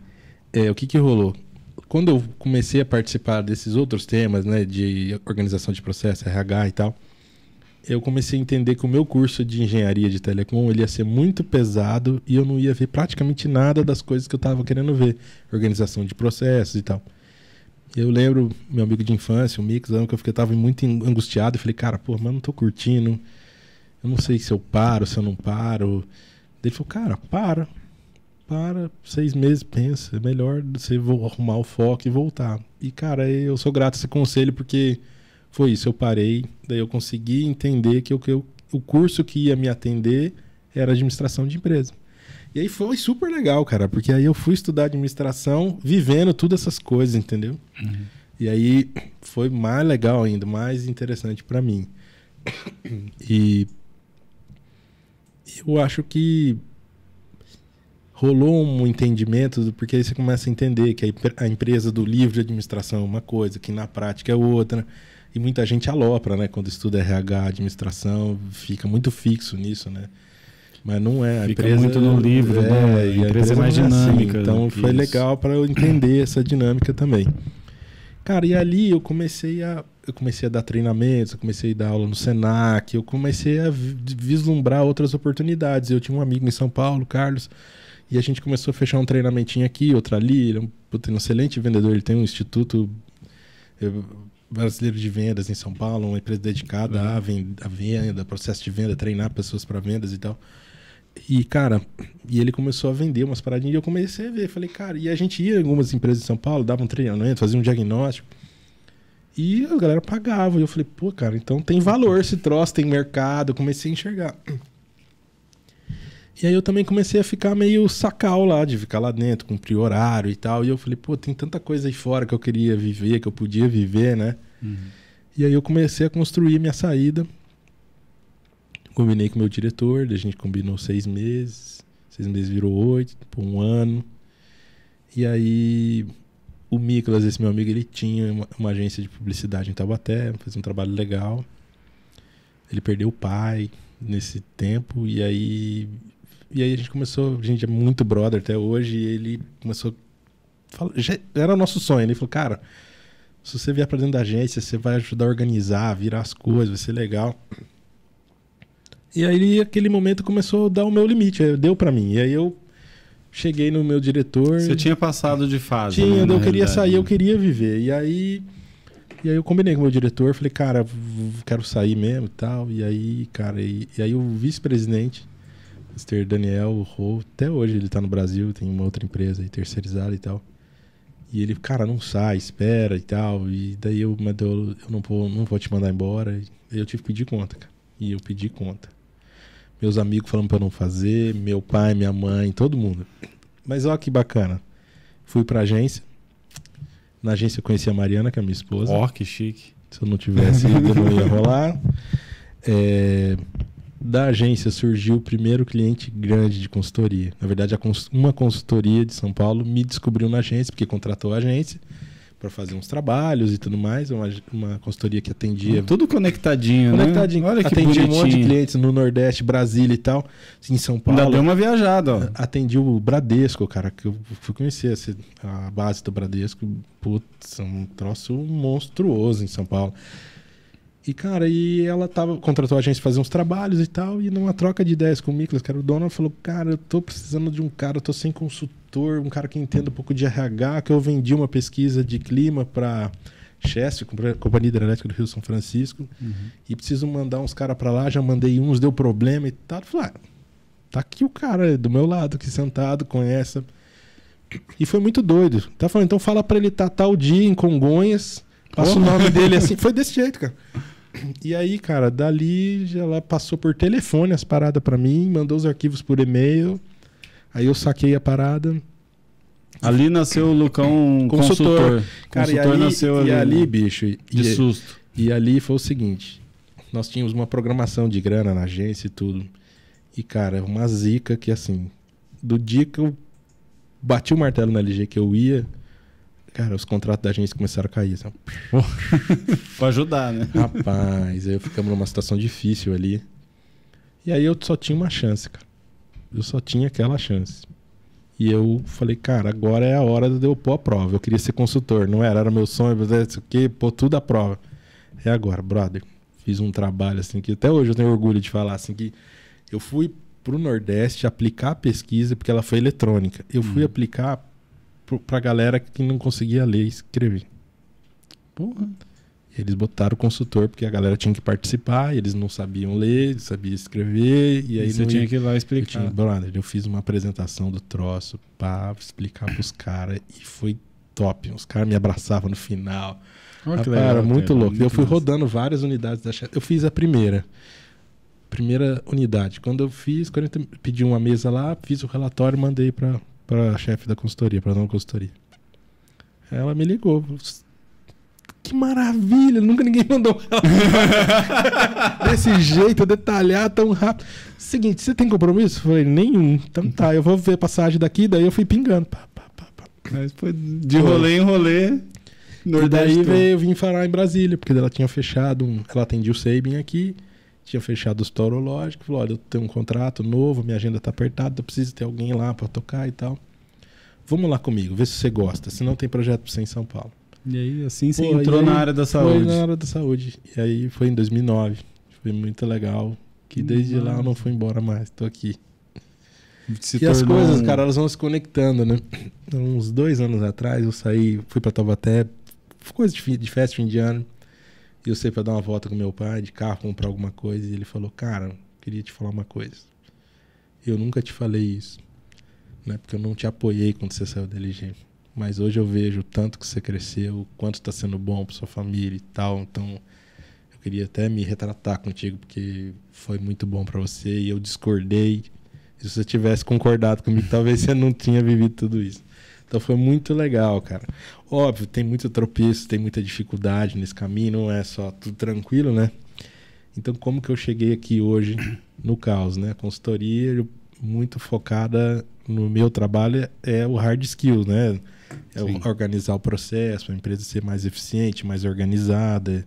o que rolou? Quando eu comecei a participar desses outros temas, né, de organização de processo, RH e tal, eu comecei a entender que o meu curso de engenharia de telecom ele ia ser muito pesado e eu não ia ver praticamente nada das coisas que eu estava querendo ver. Organização de processos e tal. Eu lembro, meu amigo de infância, o Mix, que eu estava muito angustiado. E falei, cara, mas eu não tô curtindo. Eu não sei se eu paro, se eu não paro. Ele falou, cara, para. 6 meses, pensa. É melhor você arrumar o foco e voltar. E, cara, eu sou grato a esse conselho porque foi isso. Eu parei, daí eu consegui entender que o curso que ia me atender era administração de empresa. E aí foi super legal, cara, porque aí eu fui estudar administração vivendo todas essas coisas, entendeu? Uhum. E aí foi mais legal ainda, mais interessante para mim. E eu acho que rolou um entendimento, porque aí você começa a entender que a empresa do livro de administração é uma coisa, que na prática é outra. E muita gente alopra, né? Quando estuda RH, administração, fica muito fixo nisso, né? Mas não é. A
fica
empresa
muito no livro, né?
E a empresa é mais dinâmica. Assim. Então foi legal para eu entender essa dinâmica também. Cara, e ali eu comecei a dar treinamentos, eu comecei a dar aula no Senac, eu comecei a vislumbrar outras oportunidades. Eu tinha um amigo em São Paulo, Carlos, e a gente começou a fechar um treinamentinho aqui, outro ali. Ele é um excelente vendedor, ele tem um instituto brasileiro de vendas em São Paulo, uma empresa dedicada à venda, processo de venda, treinar pessoas para vendas e tal. E, cara, ele começou a vender umas paradinhas e eu comecei a ver. Falei, cara, e a gente ia em algumas empresas de São Paulo, dava um treinamento, fazia um diagnóstico. E a galera pagava. E eu falei, pô, cara, então tem valor esse troço, tem mercado. Eu comecei a enxergar. E aí eu também comecei a ficar meio sacal lá, de ficar lá dentro, cumprir horário e tal. E eu falei, pô, tem tanta coisa aí fora que eu queria viver, que eu podia viver, né? Uhum. E aí eu comecei a construir minha saída. Combinei com o meu diretor, a gente combinou 6 meses. 6 meses virou 8, por 1 ano. E aí o Miklas, esse meu amigo, ele tinha uma agência de publicidade em Taubaté, fez um trabalho legal. Ele perdeu o pai nesse tempo, e aí a gente começou, a gente é muito brother até hoje, e ele começou a falar, já era o nosso sonho, ele falou, cara, se você vier pra dentro da agência, você vai ajudar a organizar, virar as coisas, vai ser legal. E aí, aquele momento, começou a dar o meu limite, deu pra mim. E aí eu cheguei no meu diretor...
Você tinha passado de fase,
tinha,
né,
eu queria sair, eu queria viver. E aí eu combinei com o meu diretor, falei, cara, quero sair mesmo e tal. E aí, cara, e aí o vice-presidente Mr. Daniel Ho, até hoje ele tá no Brasil, tem uma outra empresa aí terceirizada e tal. E ele, cara, não sai, espera e tal. E daí eu não vou te mandar embora. E eu tive que pedir conta, cara. E eu pedi conta. Meus amigos falando pra eu não fazer, meu pai, minha mãe, todo mundo. Mas olha que bacana. Fui pra agência. Na agência eu conheci a Mariana, que é minha esposa.
Ó, que chique.
Se eu não tivesse ido, não ia rolar. Da agência surgiu o primeiro cliente grande de consultoria. Na verdade, uma consultoria de São Paulo me descobriu na agência, porque contratou a agência para fazer uns trabalhos e tudo mais. Uma consultoria que atendia...
Tudo conectadinho, né?
Olha que atendia um monte de clientes no Nordeste, Brasília e tal. Em São Paulo...
Ainda deu uma viajada, ó.
Atendi o Bradesco, cara, que eu fui conhecer a base do Bradesco. Putz, um troço monstruoso em São Paulo. E, cara, ela contratou a agência pra fazer uns trabalhos e tal, e numa troca de ideias com o Miklas, que era o dono, ela falou, cara, eu tô precisando de um cara, eu tô sem consultor, um cara que entenda um pouco de RH, que eu vendi uma pesquisa de clima pra Chesf, Companhia Hidrelétrica do Rio São Francisco, e preciso mandar uns caras pra lá, já mandei uns, deu problema e tal. Eu falei, tá aqui o cara do meu lado, aqui sentado, conhece. E foi muito doido. Tá falando, então fala pra ele estar tal dia em Congonhas, passa o nome dele assim. Foi desse jeito, cara. E aí, cara, dali ela passou por telefone as paradas pra mim, mandou os arquivos por e-mail. Aí eu saquei a parada.
Ali nasceu o Lucão consultor.
Cara,
consultor nasceu
ali, bicho.
De susto.
E ali foi o seguinte: nós tínhamos uma programação de grana na agência e tudo. E, cara, uma zica que, assim, do dia que eu bati o martelo na LG que eu ia, cara, os contratos da agência começaram a cair. Assim.
Pra ajudar, né?
Rapaz, aí ficamos numa situação difícil ali. E aí eu só tinha uma chance, cara. Eu só tinha aquela chance. E eu falei, cara, agora é a hora de eu pôr a prova. Eu queria ser consultor, não era meu sonho, isso aqui, pôr tudo à prova. É agora, brother. Fiz um trabalho assim que até hoje eu tenho orgulho de falar assim que eu fui pro Nordeste aplicar a pesquisa porque ela foi eletrônica. Eu fui aplicar pra galera que não conseguia ler e escrever.
Porra.
Eles botaram o consultor porque a galera tinha que participar, eles não sabiam ler, sabiam escrever, e aí
você tinha que ir lá explicar.
Brother, eu fiz uma apresentação do troço pra explicar pros caras e foi top. Os caras me abraçavam no final.
Olha que legal,
era muito
cara,
louco.
muito
Eu fui
massa.
rodando várias unidades da chefe. Eu fiz a primeira unidade. Quando eu pedi uma mesa lá, fiz o relatório e mandei pra chefe da consultoria, pra dona consultoria. Ela me ligou. Que maravilha! Nunca ninguém mandou desse jeito, detalhado, tão rápido. Seguinte, você tem compromisso? Eu falei, nenhum. Então tá, eu vou ver a passagem daqui, daí eu fui pingando.
Mas foi de rolê em rolê.
E daí eu vim falar em Brasília, porque ela tinha fechado, ela atendia o Sabin aqui, tinha fechado o storológico, falou, olha, eu tenho um contrato novo, minha agenda tá apertada, eu preciso ter alguém lá pra tocar e tal. Vamos lá comigo, vê se você gosta, senão tem projeto pra você em São Paulo.
E aí, assim você entrou na área da saúde.
Foi na área da saúde. E aí foi em 2009. Foi muito legal. Que desde lá eu não fui embora mais. Tô aqui. E as coisas, cara, elas vão se conectando, né? Uns 2 anos atrás eu fui pra Taubaté, coisa de festa, fim de ano. E eu saí pra dar uma volta com meu pai, de carro, comprar alguma coisa. E ele falou, cara, queria te falar uma coisa. Eu nunca te falei isso. Né? Porque eu não te apoiei quando você saiu da LG. Mas hoje eu vejo o tanto que você cresceu, o quanto está sendo bom para sua família e tal. Então, eu queria até me retratar contigo, porque foi muito bom para você e eu discordei. E se você tivesse concordado comigo, talvez você não tinha vivido tudo isso. Então, foi muito legal, cara. Óbvio, tem muito tropeço, tem muita dificuldade nesse caminho, não é só tudo tranquilo, né? Então, como que eu cheguei aqui hoje no caos, né? A consultoria muito focada no meu trabalho é o hard skills, né? Organizar o processo, a empresa ser mais eficiente, mais organizada.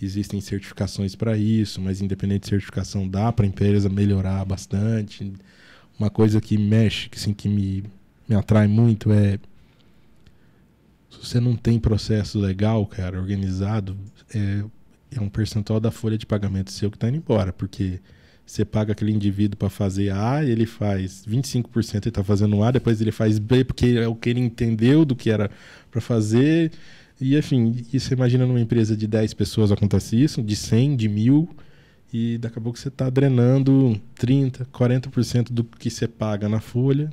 Existem certificações para isso, mas independente de certificação, dá para a empresa melhorar bastante. Uma coisa que mexe, assim, que me atrai muito é se você não tem processo legal, cara, organizado, é um percentual da folha de pagamento seu que está indo embora, porque você paga aquele indivíduo para fazer A, ele faz 25% e está fazendo A, depois ele faz B, porque é o que ele entendeu do que era para fazer. E, enfim, e você imagina numa empresa de 10 pessoas acontece isso, de 100, de 1000, E daqui a pouco você está drenando 30%, 40% do que você paga na folha.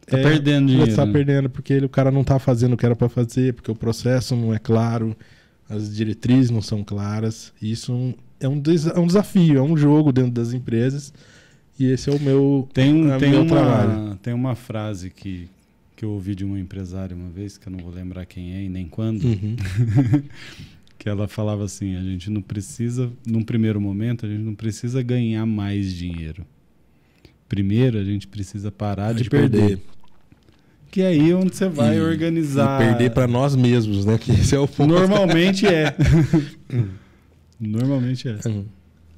Tá perdendo dinheiro.
Você tá perdendo porque o cara não tá fazendo o que era para fazer, porque o processo não é claro, as diretrizes não são claras. Isso é um desafio, é um jogo dentro das empresas. E esse é o meu, trabalho.
Tem uma frase que eu ouvi de um empresário uma vez, que eu não vou lembrar quem é e nem quando, que ela falava assim, a gente não precisa, num primeiro momento, a gente não precisa ganhar mais dinheiro. Primeiro, a gente precisa parar de perder. Que é aí onde você vai organizar.
E perder para nós mesmos, né? Que esse é o ponto.
Normalmente é. Normalmente é.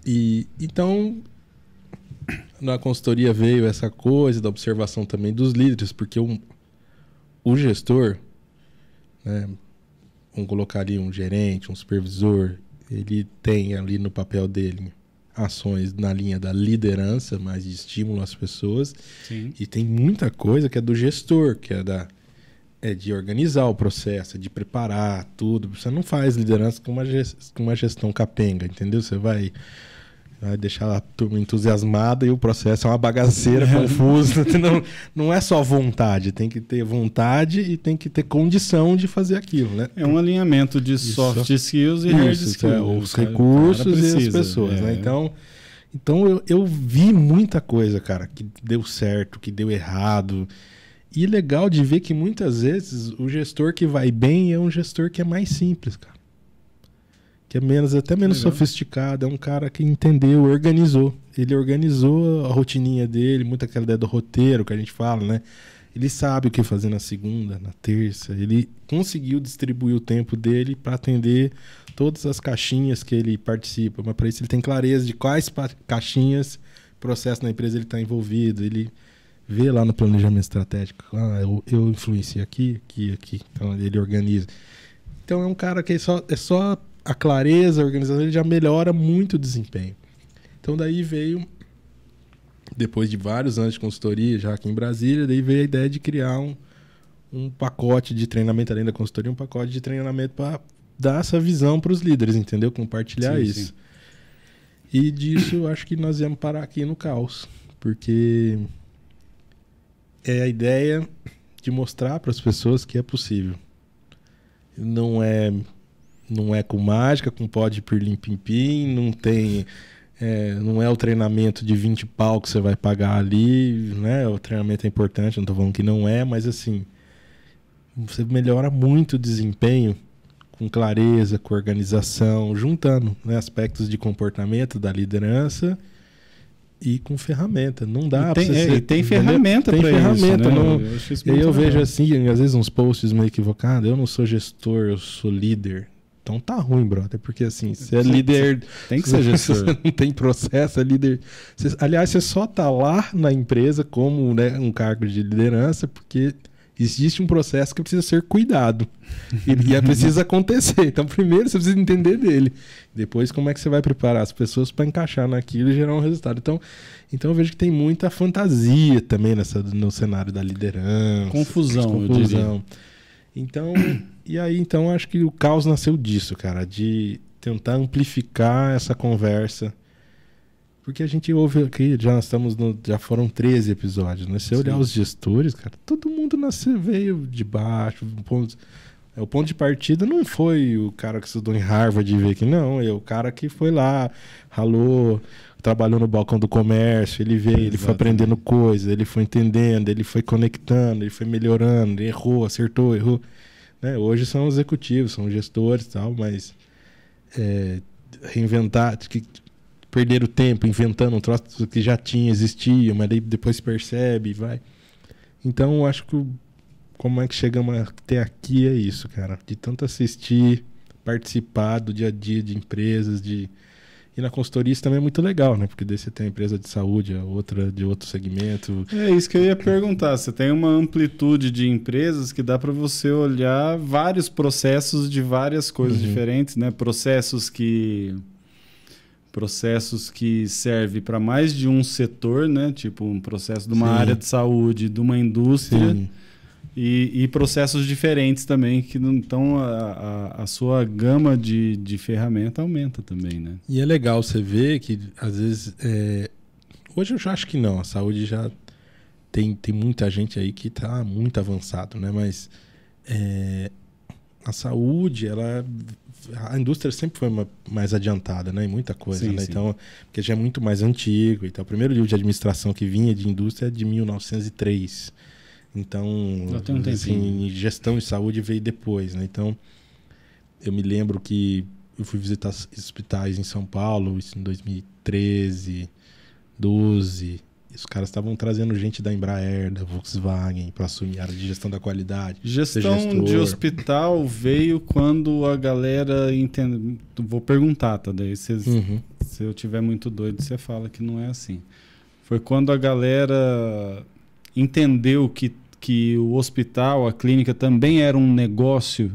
E então, na consultoria veio essa coisa da observação também dos líderes, porque o gestor, né, vamos colocar ali um gerente, um supervisor, ele tem ali no papel dele ações na linha da liderança, mais de estímulo às pessoas.
Sim.
E tem muita coisa que é do gestor, que é de organizar o processo, de preparar tudo. Você não faz liderança com uma gestão capenga, entendeu? Você vai deixar a turma entusiasmada e o processo é uma bagaceira, confusa. Não é só vontade, tem que ter vontade e tem que ter condição de fazer aquilo, né?
É um alinhamento de soft skills e hard skills.
Os recursos e as pessoas, né? Então eu vi muita coisa, cara, que deu certo, que deu errado. E legal de ver que muitas vezes o gestor que vai bem é um gestor que é mais simples, cara. Que é até menos sofisticado, é um cara que entendeu, organizou. Ele organizou a rotininha dele, muito aquela ideia do roteiro que a gente fala, né? Ele sabe o que fazer na segunda, na terça. Ele conseguiu distribuir o tempo dele para atender todas as caixinhas que ele participa. Mas para isso ele tem clareza de quais caixinhas, processo na empresa ele está envolvido. Ele vê lá no planejamento estratégico. Eu influencio aqui. Então ele organiza. Então é um cara que é só a clareza, a organização, ele já melhora muito o desempenho. Então daí veio, depois de vários anos de consultoria, já aqui em Brasília, daí veio a ideia de criar um pacote de treinamento, além da consultoria, um pacote de treinamento para dar essa visão para os líderes, entendeu? Compartilhar isso. Sim. E disso acho que nós íamos parar aqui no caos, porque é a ideia de mostrar para as pessoas que é possível. Não é com mágica, com pó de pirlim-pim-pim, não é o treinamento de 20 pau que você vai pagar ali, né? O treinamento é importante, não estou falando que não é, mas assim, você melhora muito o desempenho com clareza, com organização, juntando, né, aspectos de comportamento da liderança e com ferramenta. Não dá para você...
Tem ferramenta para isso, né?
E aí eu vejo assim, às vezes uns posts meio equivocados, eu não sou gestor, eu sou líder. Então tá ruim, brother, porque assim, você é líder...
Tem que ser gestor.
Você não tem processo, é líder... aliás, você só tá lá na empresa como, né, um cargo de liderança porque existe um processo que precisa ser cuidado. E precisa acontecer. Então primeiro você precisa entender dele. Depois como é que você vai preparar as pessoas para encaixar naquilo e gerar um resultado. Então eu vejo que tem muita fantasia também no cenário da liderança.
Confusão. Eu diria.
Então acho que o caos nasceu disso, cara, de tentar amplificar essa conversa. Porque a gente ouve aqui, já foram 13 episódios, né? Se olhar os gestores, cara, todo mundo veio de baixo. O ponto de partida não foi o cara que estudou em Harvard e veio aqui, não. É o cara que foi lá, ralou, trabalhou no balcão do comércio, ele veio, ele foi aprendendo coisas, ele foi entendendo, ele foi conectando, ele foi melhorando, ele errou, acertou, errou. Né? Hoje são executivos, são gestores e tal, mas reinventar, perder o tempo inventando um troço que já existia, mas aí depois percebe e vai. Então, eu acho que como é que chegamos até aqui é isso, cara. De tanto assistir, participar do dia a dia de empresas, e na consultoria isso também é muito legal, né? Porque daí você tem a empresa de saúde, a outra de outro segmento.
É isso que eu ia perguntar. Você tem uma amplitude de empresas que dá para você olhar vários processos de várias coisas diferentes, né? Processos que servem para mais de um setor, né? Tipo um processo de uma área de saúde, de uma indústria.
Sim.
E processos diferentes também, que então a sua gama de ferramenta aumenta também, né?
E é legal você ver que, às vezes, hoje eu já acho que não, a saúde já tem muita gente aí que está muito avançado, né? Mas a saúde, a indústria sempre foi mais adiantada, né? Em muita coisa,
Sim,
né?
sim.
Então, porque já é muito mais antigo. Então, o primeiro livro de administração que vinha de indústria é de 1903. Então,
Já tem um tempinho.
assim, gestão de saúde veio depois, né? Então, eu me lembro que eu fui visitar hospitais em São Paulo, isso em 2013, 12. E os caras estavam trazendo gente da Embraer, da Volkswagen, para assumir a área de gestão da qualidade.
Gestão de hospital veio quando a galera entende. Vou perguntar, tá? Daí se eu tiver muito doido, você fala que não é assim. Foi quando a galera entendeu que o hospital, a clínica também era um negócio.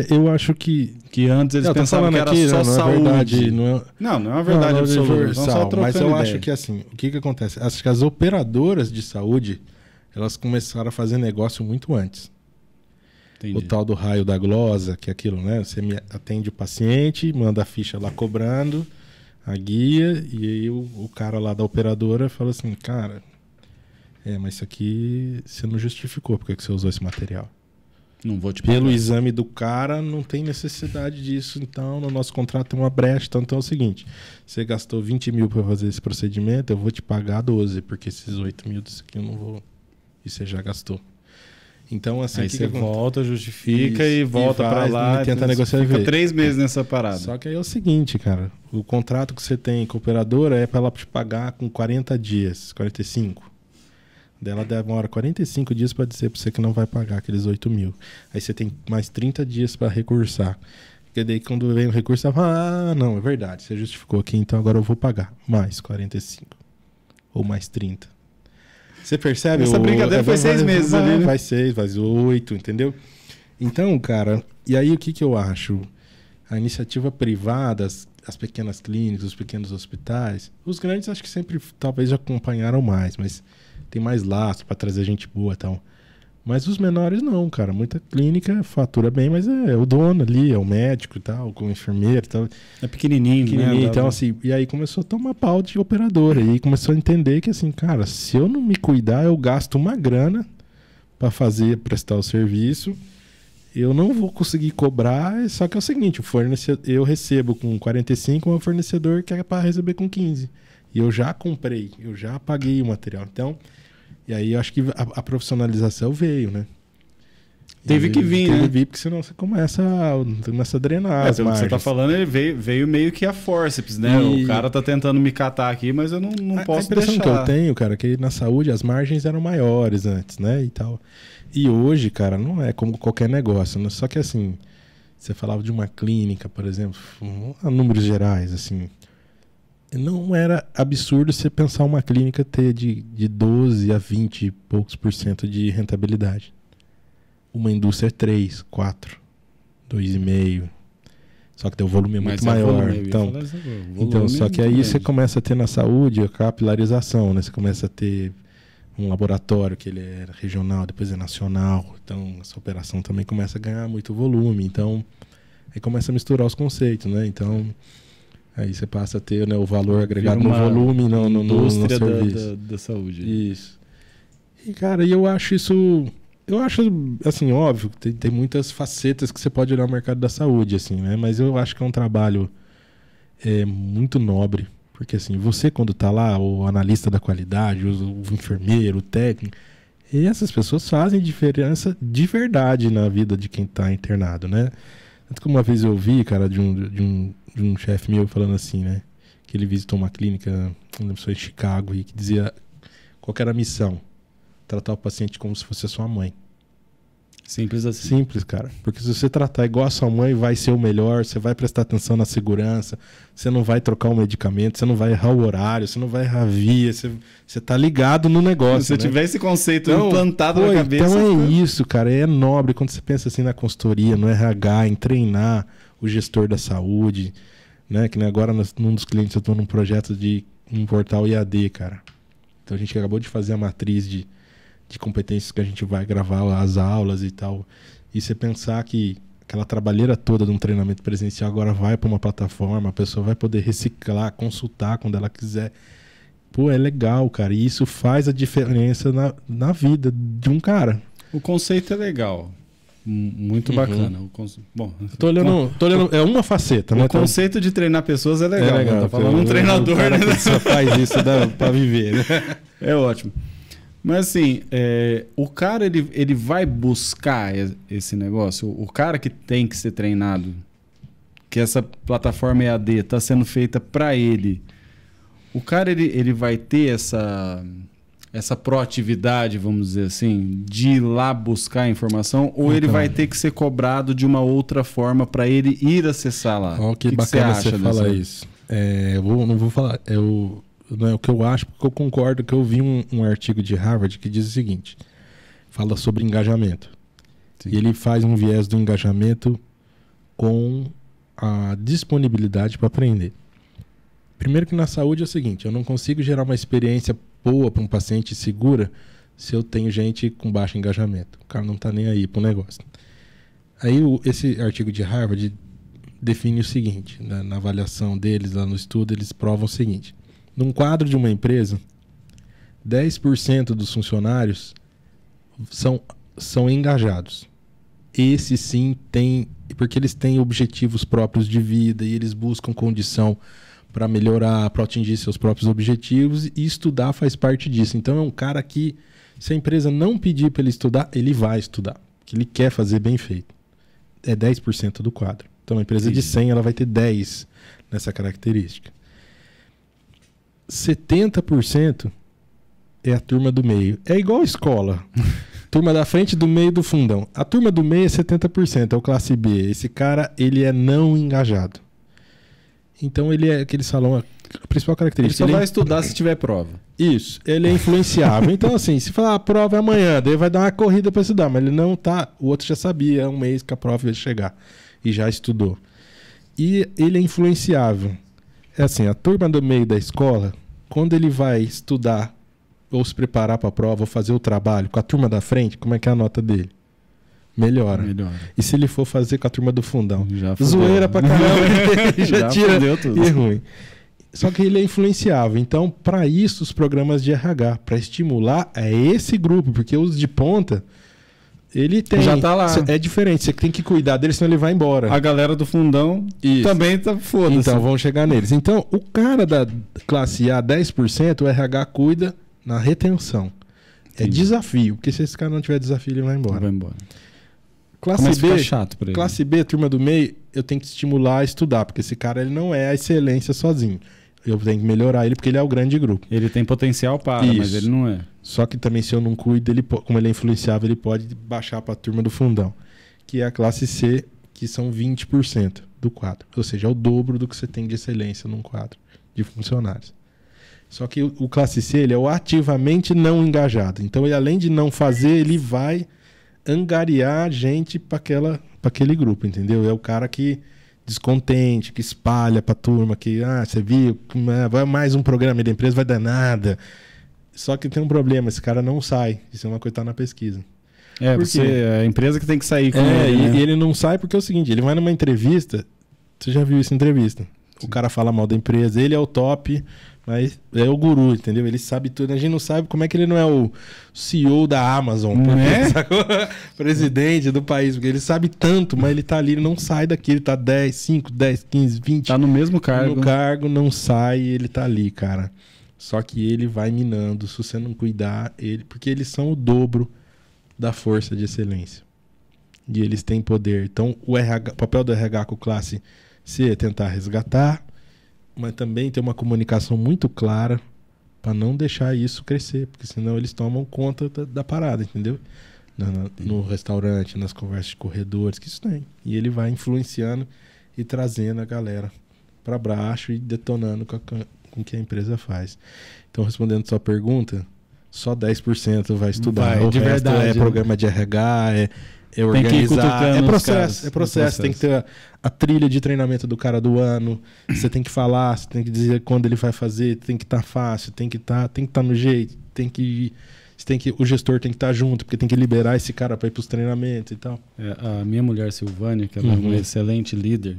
Eu acho que
antes eles pensavam que era
aqui,
só
não
saúde.
É verdade, não é
uma verdade absoluta. Só
mas eu
ideia.
acho que assim, o que acontece? Acho que as operadoras de saúde, elas começaram a fazer negócio muito antes.
Entendi.
O tal do raio da glosa, que é aquilo, né? Você me atende o paciente, manda a ficha lá cobrando, a guia, e aí o cara lá da operadora fala assim, cara, mas isso aqui você não justificou porque que você usou esse material.
Não vou te pagar.
Pelo exame do cara, não tem necessidade disso. Então, no nosso contrato tem uma brecha. Então é o seguinte, você gastou 20 mil para fazer esse procedimento, eu vou te pagar 12, porque esses 8 mil disso aqui eu não vou. E você já gastou. Então, assim...
Aí você volta, justifica
isso,
e volta para lá.
E tenta negociar e
fica
ver.
3 meses nessa parada.
Só que aí é o seguinte, cara. O contrato que você tem com a operadora é para ela te pagar com 40 dias, 45. Dela demora 45 dias para dizer para você que não vai pagar aqueles 8 mil. Aí você tem mais 30 dias para recursar. Porque daí quando vem o recurso, você fala, não, é verdade, você justificou aqui, então agora eu vou pagar mais 45. Ou mais 30. Você percebe?
Essa brincadeira foi 6 meses ali, né?
Vai 6, vai 8, entendeu? Então, cara, e aí o que eu acho? A iniciativa privada, as pequenas clínicas, os pequenos hospitais, os grandes acho que sempre talvez já acompanharam mais, mas tem mais laço para trazer gente boa e tal. Mas os menores não, cara. Muita clínica fatura bem, mas é o dono ali, é o médico e tal, com o enfermeiro e tal.
É pequenininho, né?
Então, assim, e aí começou a tomar pau de operadora. E aí começou a entender que, assim, cara, se eu não me cuidar, eu gasto uma grana para prestar o serviço. Eu não vou conseguir cobrar, só que é o seguinte, eu recebo com 45, o fornecedor quer para receber com 15. E eu já comprei, eu já paguei o material. Então, e aí eu acho que a profissionalização veio, né?
Teve que vir, né?
Teve que vir, porque senão você começa a drenar as
pelo que
margens.
você tá falando, ele veio meio que a forceps, né? O cara tá tentando me catar aqui, mas eu não posso deixar.
A impressão que eu tenho, cara, é que na saúde as margens eram maiores antes, né? E tal. E hoje, cara, não é como qualquer negócio, né? Só que assim, você falava de uma clínica, por exemplo, a números gerais, assim, não era absurdo você pensar uma clínica ter de 12 a 20 e poucos % de rentabilidade. Uma indústria é 3, 4, 2,5. Só que o volume é muito maior. Então, só que aí você começa a ter na saúde a capilarização, né? Você começa a ter um laboratório que ele é regional, depois é nacional. Então, essa operação também começa a ganhar muito volume. Então, aí começa a misturar os conceitos, né? Então, aí você passa a ter, né, o valor agregado no volume, no
indústria
serviço.
Da saúde.
Isso. E, cara, eu acho isso... Eu acho, assim, óbvio, tem muitas facetas que você pode olhar no mercado da saúde, assim, né? Mas eu acho que é um trabalho muito nobre. Porque, assim, você quando tá lá, o analista da qualidade, o enfermeiro, o técnico, e essas pessoas fazem diferença de verdade na vida de quem tá internado, né? Tanto que uma vez eu vi, cara, de um chefe meu falando assim, né? Que ele visitou uma clínica, não lembro se foi em Chicago, e que dizia qual que era a missão. Tratar o paciente como se fosse a sua mãe.
Simples assim.
Simples, cara. Porque se você tratar igual a sua mãe, vai ser o melhor, você vai prestar atenção na segurança, você não vai trocar o medicamento, você não vai errar o horário, você não vai errar a via, você tá ligado no negócio.
Se você tiver esse conceito implantado
na
cabeça...
Então é isso, cara. É nobre quando você pensa assim na consultoria, no RH, em treinar o gestor da saúde, né? Que nem agora num dos clientes eu estou num projeto de um portal IAD, cara. Então a gente acabou de fazer a matriz de de competências que a gente vai gravar as aulas e tal. E você pensar que aquela trabalheira toda de um treinamento presencial agora vai para uma plataforma, a pessoa vai poder reciclar, consultar quando ela quiser. Pô, é legal, cara. E isso faz a diferença na vida de um cara.
O conceito é legal. Muito bacana. Bom,
tô olhando, é uma faceta, né?
O conceito de treinar pessoas é legal.
É legal.
Tá falando um treinador,
cara,
né?
Que só faz isso para viver, né?
É ótimo. Mas assim, o cara ele vai buscar esse negócio. O cara que tem que ser treinado, que essa plataforma EAD está sendo feita para ele. O cara ele vai ter essa proatividade, vamos dizer assim, de ir lá buscar a informação, ou
então,
ele vai ter que ser cobrado de uma outra forma para ele ir acessar lá?
Ó, que bacana você fala isso. Não vou falar, não é o que eu acho, porque eu concordo que eu vi um artigo de Harvard que diz o seguinte, fala sobre engajamento. Sim. E ele faz um viés do engajamento com a disponibilidade para aprender. Primeiro que na saúde é o seguinte, eu não consigo gerar uma experiência boa para um paciente segura se eu tenho gente com baixo engajamento. O cara não está nem aí para o negócio. Aí esse artigo de Harvard define o seguinte, na avaliação deles, lá no estudo, eles provam o seguinte. Num quadro de uma empresa, 10% dos funcionários são engajados. Esse sim tem, porque eles têm objetivos próprios de vida e eles buscam condição para melhorar, para atingir seus próprios objetivos, e estudar faz parte disso. Então é um cara que, se a empresa não pedir para ele estudar, ele vai estudar, que ele quer fazer bem feito. É 10% do quadro. Então a empresa de 100 ela vai ter 10 nessa característica. 70% é a turma do meio. É igual a escola. Turma da frente, do meio e do fundão. A turma do meio é 70%, é o classe B. Esse cara, ele é não engajado. Então ele é aquele salão, a principal característica.
Ele só vai estudar se tiver prova.
Isso, ele é influenciável. Então assim, se falar a prova é amanhã, daí vai dar uma corrida para estudar, mas ele não tá, o outro já sabia, é um mês que a prova ia chegar e já estudou. E ele é influenciável. É assim, a turma do meio da escola, quando ele vai estudar ou se preparar para a prova ou fazer o trabalho com a turma da frente, como é que é a nota dele? Melhora. E se ele for fazer com a turma do fundão? Já zoeira pra caramba, já tira tudo. E é ruim. Só que ele é influenciável. Então, para isso, os programas de RH, para estimular esse grupo, porque os de ponta, ele tem.
Já tá lá.
É diferente, você tem que cuidar dele, senão ele vai embora.
A galera do fundão também tá foda-se.
Então, vamos chegar neles. Então, o cara da classe A, 10%, o RH cuida na retenção. Sim. É desafio, porque se esse cara não tiver desafio, ele vai embora.
Vai embora.
Classe B,
chato pra ele.
Classe B, turma do meio, eu tenho que estimular a estudar, porque esse cara ele não é a excelência sozinho. Eu tenho que melhorar ele porque ele é o grande grupo.
Ele tem potencial para, mas ele não é.
Só que também se eu não cuido, como ele é influenciável, ele pode baixar para a turma do fundão, que é a classe C, que são 20% do quadro. Ou seja, é o dobro do que você tem de excelência num quadro de funcionários. Só que o classe C, ele é o ativamente não engajado. Então, ele, além de não fazer, ele vai angariar gente para aquele grupo, entendeu? É o cara que descontente, que espalha para a turma, que você viu, vai mais um programa da empresa, vai dar nada. Só que tem um problema, esse cara não sai. Isso é uma coisa que está na pesquisa.
É a empresa que tem que sair com ele, né?
E ele não sai porque é o seguinte, ele vai numa entrevista, você já viu isso em entrevista, o cara fala mal da empresa, ele é o top, mas é o guru, entendeu? Ele sabe tudo. A gente não sabe como é que ele não é o CEO da Amazon, presidente do país, porque ele sabe tanto, mas ele tá ali, ele não sai daqui, ele tá 10, 5, 10, 15, 20.
Tá no mesmo cargo.
No cargo, não sai, ele tá ali, cara. Só que ele vai minando, se você não cuidar, porque eles são o dobro da força de excelência. E eles têm poder. Então, o papel do RH com classe C é tentar resgatar, mas também ter uma comunicação muito clara para não deixar isso crescer, porque senão eles tomam conta da parada, entendeu? No restaurante, nas conversas de corredores, que isso tem. E ele vai influenciando e trazendo a galera para baixo e detonando com o que a empresa faz. Então, respondendo sua pergunta, só 10% vai estudar. O resto verdade, programa de RH, é organizar, é processo. Tem que ter a trilha de treinamento do cara do ano, você tem que falar, você tem que dizer quando ele vai fazer, tem que estar fácil, tem que estar no jeito, tem que o gestor tem que estar junto, porque tem que liberar esse cara para ir para os treinamentos e tal.
A minha mulher Silvânia, que ela é uma excelente líder,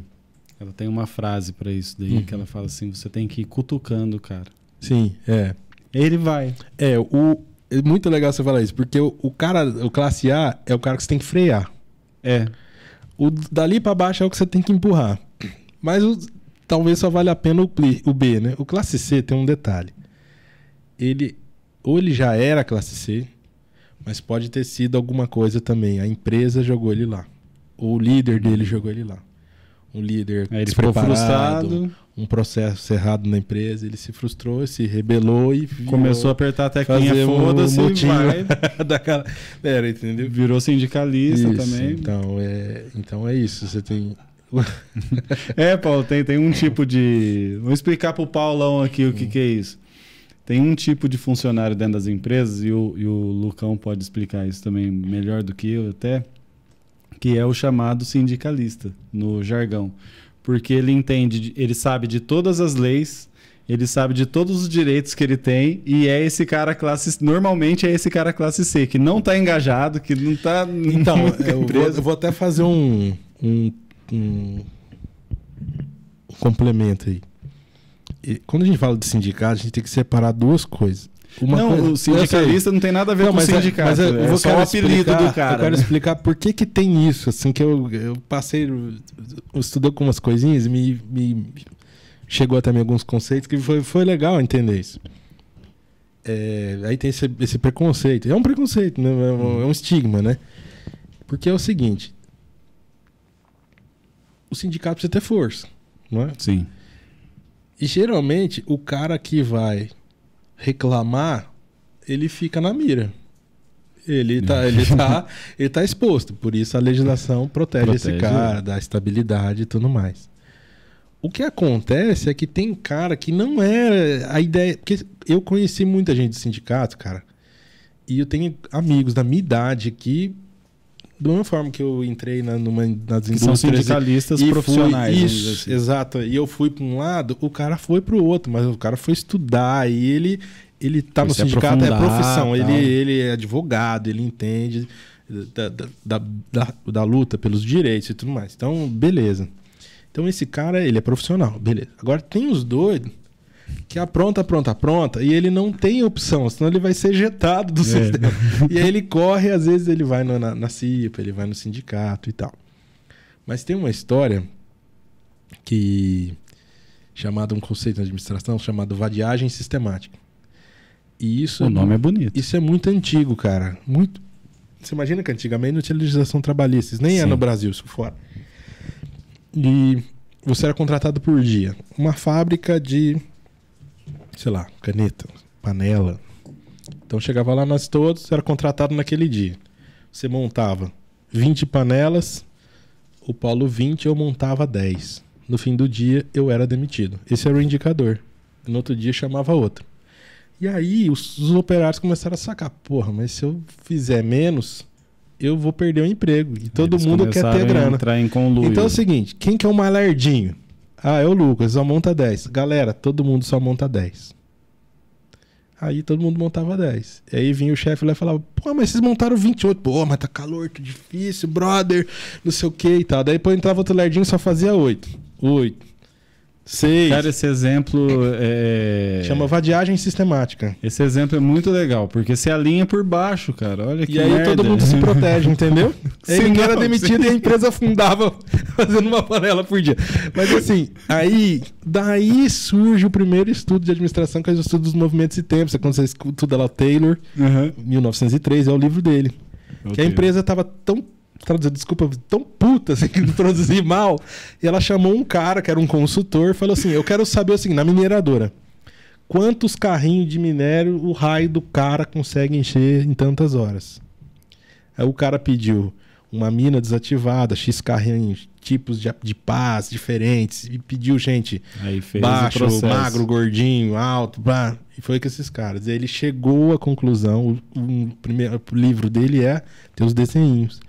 ela tem uma frase para isso daí, que ela fala assim, você tem que ir cutucando o cara.
Sim,
Ele vai.
É muito legal você falar isso, porque o cara, o classe A é o cara que você tem que frear. O dali para baixo é o que você tem que empurrar. Mas talvez só vale a pena o B, né? O classe C tem um detalhe. Ou ele já era classe C, mas pode ter sido alguma coisa também. A empresa jogou ele lá. Ou o líder dele jogou ele lá. Um líder
ele ficou frustrado.
Um processo errado na empresa, ele se frustrou, se rebelou e
começou a apertar a teclinha, foda-se, vai.
Entendeu?
Virou sindicalista também.
Então é isso, você tem...
Paulo, tem um tipo de... Vou explicar pro Paulão aqui o que é isso. Tem um tipo de funcionário dentro das empresas, e o Lucão pode explicar isso também melhor do que eu até, que é o chamado sindicalista, no jargão. Porque ele entende, ele sabe de todas as leis, ele sabe de todos os direitos que ele tem, e é esse cara normalmente é esse cara classe C, que não está engajado, que não está...
Então, eu vou até fazer um complemento aí. Quando a gente fala de sindicato, a gente tem que separar duas coisas.
O sindicalista não tem nada a ver com o sindicato. Mas
eu vou
só o apelido do cara.
Eu quero explicar por que tem isso. Assim, que eu passei... Eu estudei algumas coisinhas e me chegou até mim alguns conceitos que foi legal entender isso. Aí tem esse preconceito. É um preconceito, né? É um estigma, né? Porque é o seguinte... O sindicato precisa ter força, não é?
Sim.
E geralmente o cara que vai reclamar, ele fica na mira. Ele tá exposto. Por isso a legislação protege esse cara, dá estabilidade e tudo mais. O que acontece é que tem cara que não é a ideia... Porque eu conheci muita gente do sindicato, cara. E eu tenho amigos da minha idade que... Da mesma forma que eu entrei nas indústrias...
São sindicalistas profissionais.
Isso, exato. E eu fui para um lado, o cara foi para o outro. Mas o cara foi estudar e ele tá no sindicato, é profissão. Ele é advogado, ele entende da luta pelos direitos e tudo mais. Então, beleza. Então esse cara, ele é profissional, beleza. Agora tem os doidos que apronta, e ele não tem opção, senão ele vai ser ejetado do sistema. E aí ele corre, às vezes ele vai na CIPA, ele vai no sindicato e tal. Mas tem uma história chamada um conceito na administração, chamado vadiagem sistemática. E isso
o nome é bonito.
Isso é muito antigo, cara. Muito. Você imagina que antigamente não tinha legislação trabalhista, nem é no Brasil, isso fora. E você era contratado por dia. Uma fábrica de, sei lá, caneta, panela. Então chegava lá nós todos, era contratado naquele dia. Você montava 20 panelas, o Paulo 20, eu montava 10. No fim do dia eu era demitido. Esse era o indicador. No outro dia chamava outro. E aí os operários começaram a sacar. Porra, mas se eu fizer menos, eu vou perder o emprego. E todo mundo quer ter grana.
Entrar em conluio.
Então é o seguinte, quem que é o mais lardinho? É o Lucas, só monta 10. Galera, todo mundo só monta 10. Aí todo mundo montava 10. E aí vinha o chefe lá e falava, pô, mas vocês montaram 28. Pô, mas tá calor, tá difícil, brother, não sei o que e tal. Daí depois entrava outro lardinho e só fazia 8. 6.
Cara, esse exemplo
chama vadiagem sistemática.
Esse exemplo é muito legal, porque se alinha por baixo, cara. Olha que
merda. E aí todo mundo se protege, entendeu? Aí ninguém era demitido e a empresa afundava fazendo uma panela por dia. Mas assim, daí surge o primeiro estudo de administração, que é o estudo dos movimentos e tempos. Quando você estuda lá o Taylor, 1903, é o livro dele. Que a empresa estava tão puta assim, que produzir mal. E ela chamou um cara que era um consultor e falou assim, eu quero saber assim, na mineradora, quantos carrinhos de minério o raio do cara consegue encher em tantas horas? Aí o cara pediu uma mina desativada, X carrinhos, tipos de pás diferentes, e pediu gente baixo, magro, gordinho, alto, blá, e foi com esses caras. E aí ele chegou à conclusão, o primeiro livro dele tem os desenhinhos.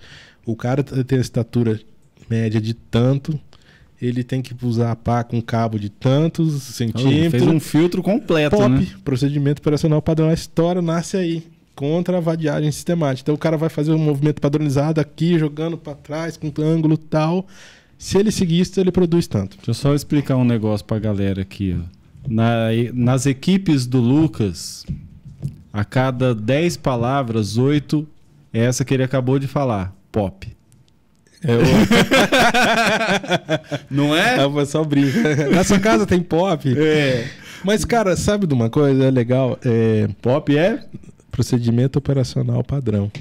O cara tem a estatura média de tanto, ele tem que usar a pá com cabo de tantos centímetros.
Fez um filtro completo,
POP,
né?
Procedimento operacional padrão. A história nasce aí. contra a vadiagem sistemática. Então o cara vai fazer um movimento padronizado aqui, jogando para trás, com ângulo e tal. Se ele seguir isso, ele produz tanto.
Deixa eu só explicar um negócio pra galera aqui, ó. Nas equipes do Lucas, a cada 10 palavras, 8 é essa que ele acabou de falar, pop. Não é?
Ah, foi só brinca. Na sua casa tem pop?
É.
Mas, cara, sabe de uma coisa? É legal.
Pop é?
Procedimento operacional padrão.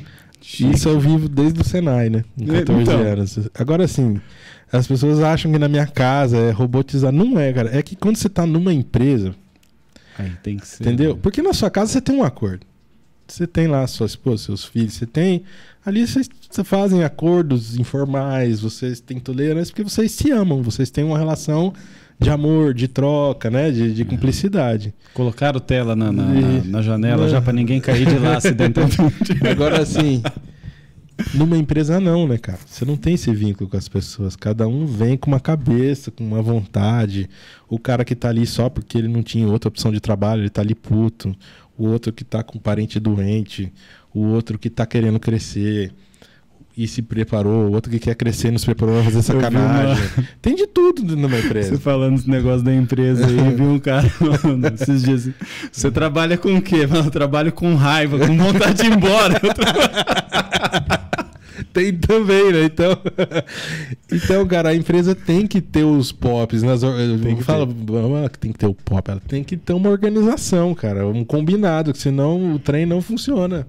Isso eu vivo desde o Senai, né? Com 14 anos. Agora, assim, as pessoas acham que na minha casa é robotizar. Não é, cara. É que quando você tá numa empresa...
Aí tem que ser.
Entendeu? Porque na sua casa você tem um acordo. Você tem lá sua esposa, seus filhos, você tem... Ali vocês fazem acordos informais, vocês têm tolerância porque vocês se amam, vocês têm uma relação de amor, de troca, né? De cumplicidade.
Colocaram tela na janela já pra ninguém cair de lá acidentalmente.
Agora, assim, numa empresa não, né, cara? Você não tem esse vínculo com as pessoas. Cada um vem com uma cabeça, com uma vontade. O cara que tá ali só porque ele não tinha outra opção de trabalho, ele tá ali puto. O outro que tá com um parente doente. O outro que tá querendo crescer e se preparou. O outro que quer crescer e não se preparou pra fazer sacanagem. Tem de tudo numa empresa.
Você falando esse negócio da empresa aí, viu um cara falando esses dias assim, você trabalha com o quê? Eu trabalho com raiva, com vontade de ir embora.
Tem também, né? Então, cara, a empresa tem que ter os pops. Tem que ter o pop. Ela tem que ter uma organização, cara. Um combinado, senão o trem não funciona.